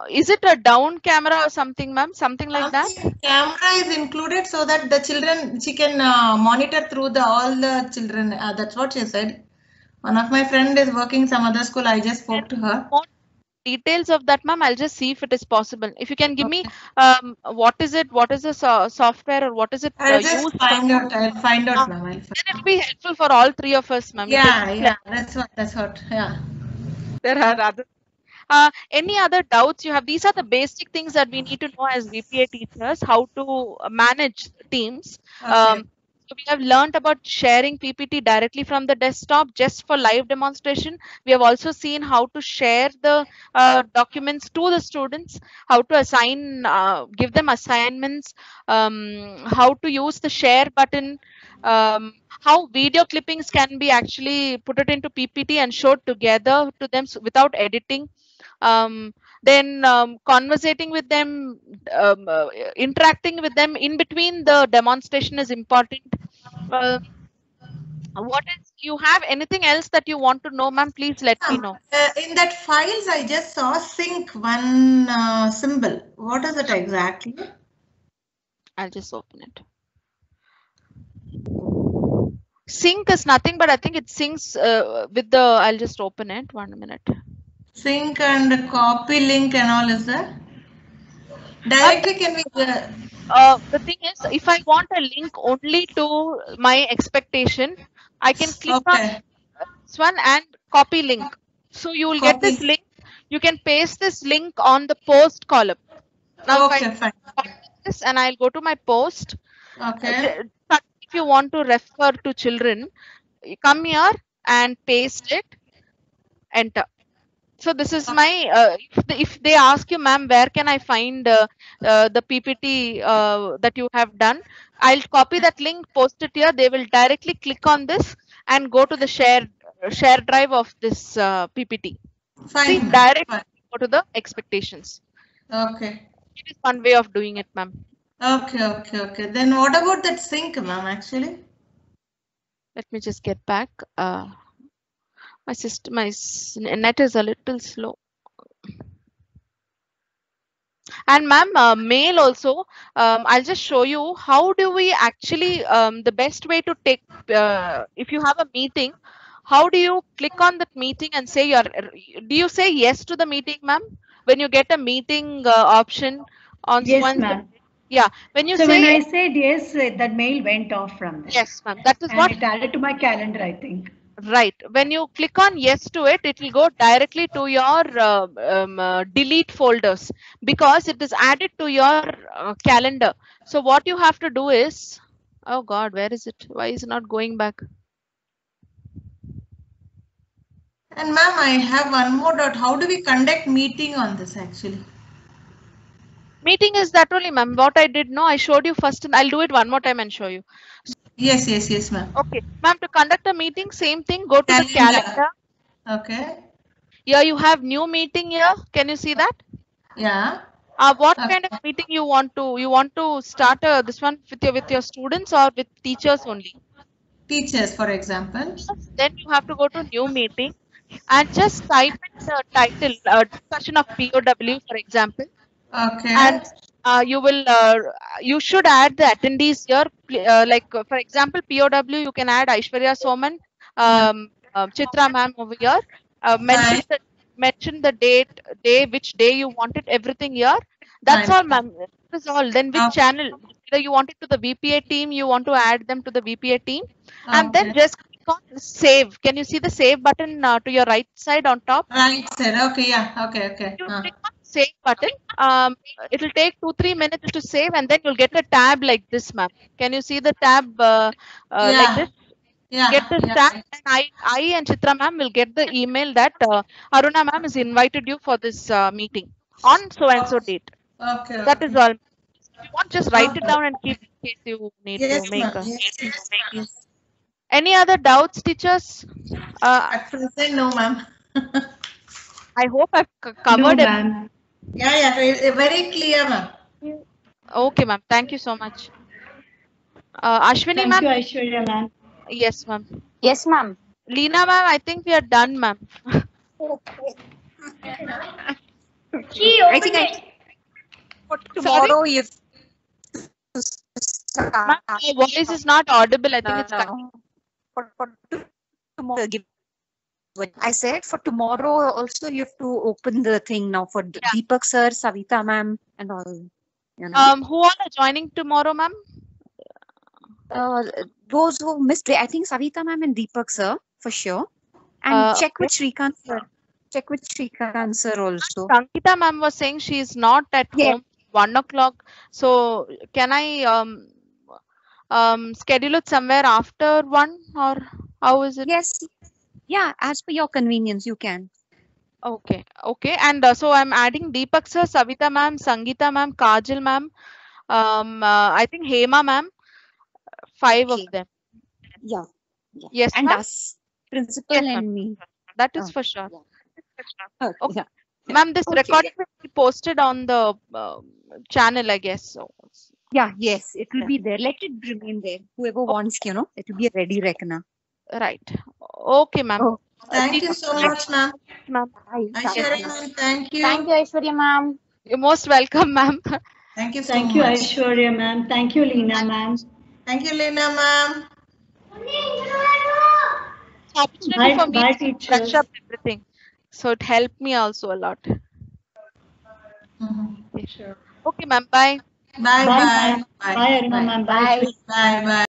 Is it a down camera or something, ma'am? Something like that? Camera is included so that the children, she can monitor through all the children. That's what she said. One of my friend is working some other school. I just spoke to her. Details of that, ma'am. I'll just see if it is possible. If you can give me what is it, what is the software, or what is it I'll just used find out. I'll find out, ma'am. Then it will be helpful for all 3 of us, ma'am. Yeah, that's what. Yeah. There are other. Any other doubts you have? These are the basic things that we need to know as VPA teachers, how to manage teams. Okay. So we have learned about sharing PPT directly from the desktop just for live demonstration. We have also seen how to share the documents to the students, how to assign, give them assignments, how to use the share button, how video clippings can be actually put it into PPT and showed together to them without editing. Then conversating with them, interacting with them in between the demonstration is important. What is, you have anything else that you want to know, ma'am? Please let me know. In that files, I just saw sync one symbol. What is it exactly? I'll just open it. Sync is nothing, but I think it syncs with the, I'll just open it. 1 minute. Sync and copy link and all is there? Directly can we? The thing is, if I want a link only to my expectation, I can click on this one and copy link. So you will get this link. You can paste this link on the post column. Now if I copy this and I'll go to my post. Okay. If you want to refer to children, you come here and paste it, enter. So this is my, if they ask you, ma'am, where can I find the PPT that you have done? I'll copy that link, post it here. They will directly click on this and go to the share drive of this PPT. Fine. See, directly go to the expectations. Okay. It is one way of doing it, ma'am. Okay. Then what about that sync, ma'am, actually? Let me just get back. My system, my net is a little slow. And ma'am, mail also, I'll just show you how do we actually, the best way to take, if you have a meeting, how do you click on that meeting and say do you say yes to the meeting, ma'am? When you get a meeting option on yes, ma'am. Yeah, when you so say, when I said yes, that mail went off from there. Yes, ma'am. That is and what it added to my calendar, I think. Right. When you click on yes to it, it will go directly to your delete folders because it is added to your calendar. So what you have to do is, oh God, where is it? Why is it not going back? And ma'am, I have one more doubt. How do we conduct meeting on this actually? Meeting is that only, ma'am. What I did, no, I showed you first, and I'll do it one more time and show you. Yes, ma'am. Okay, ma'am, to conduct a meeting, same thing, go to the calendar. Okay. Here you have new meeting here. Can you see that? Yeah. What kind of meeting you want to? You want to start this one with your students or with teachers only? Teachers, for example. Then you have to go to new meeting and just type in the title, discussion of POW, for example. Okay. And you should add the attendees here. Like for example, POW, you can add Aishwarya Soman, Chitra ma'am over here. Mention the day, which day you want it, everything here. That's all, ma'am. That is all. Then which channel? Either you want it to the VPA team, you want to add them to the VPA team, and then just click on save. Can you see the save button to your right side on top? Right side. Okay. Yeah. Okay. You click on save button. It will take 2-3 minutes to save, and then you'll get a tab like this, ma'am. Can you see the tab like this? Yeah. Get the tab, and I and Chitra ma'am will get the email that Aruna ma'am has invited you for this meeting on so and so date. Okay. That is all. If you want, just write it down and keep in case you need to make. Yes. Any other doubts, teachers? At present, no, ma'am. I hope I've covered it. Ma'am. Yeah. Very clear, ma'am. Okay, ma'am. Thank you so much. Ashwini, ma'am. Thank you, Aishwarya, ma'am. Yes, ma'am. Yes, ma'am. Leena, ma'am, I think we are done, ma'am. I think for tomorrow if Ma'am, my voice is not audible. I think it's cutting. for tomorrow I said for tomorrow also you have to open the thing now for Deepak sir, Savita ma'am and all. You know. Who all are joining tomorrow, ma'am? Those who missed it, I think Savita ma'am and Deepak sir for sure. And check with Shrikant sir. Check with Shrikant sir also. Sankita ma'am was saying she is not at home 1 o'clock. So can I schedule it somewhere after 1, or how is it? Yes. Yeah, as per your convenience, you can. Okay, okay. And so I'm adding Deepak sir, Savita ma'am, Sangeeta ma'am, Kajal ma'am, I think Hema ma'am, 5 of Okay. them. Yeah. Yeah. Yes, And ma'am? us, principal Yes, ma'am. and me. That is Oh, for sure. yeah. Okay. Okay. Yeah. Ma'am, this Okay. recording will be posted on the channel, I guess. So, Yeah, yes, it will be there. Let it remain there. Whoever wants, it will be a ready reckoner. right. Okay, ma'am. Oh, Thank you so much, ma'am. Ma'am. Aishwarya ma'am, thank you. Thank you, Aishwarya ma'am. You're most welcome, ma'am. Thank you so Thank you, much. Aishwarya ma'am. Thank you, Leena ma'am. Thank you, Lena ma'am. Opportunity for me Bye, to teachers. brush up everything. So it helped me also a lot. Mhm. Sure. Okay, ma'am. Bye. Bye, Bye, bye, ma'am. bye, Bye, Aruna ma'am. Bye. Bye. bye, bye.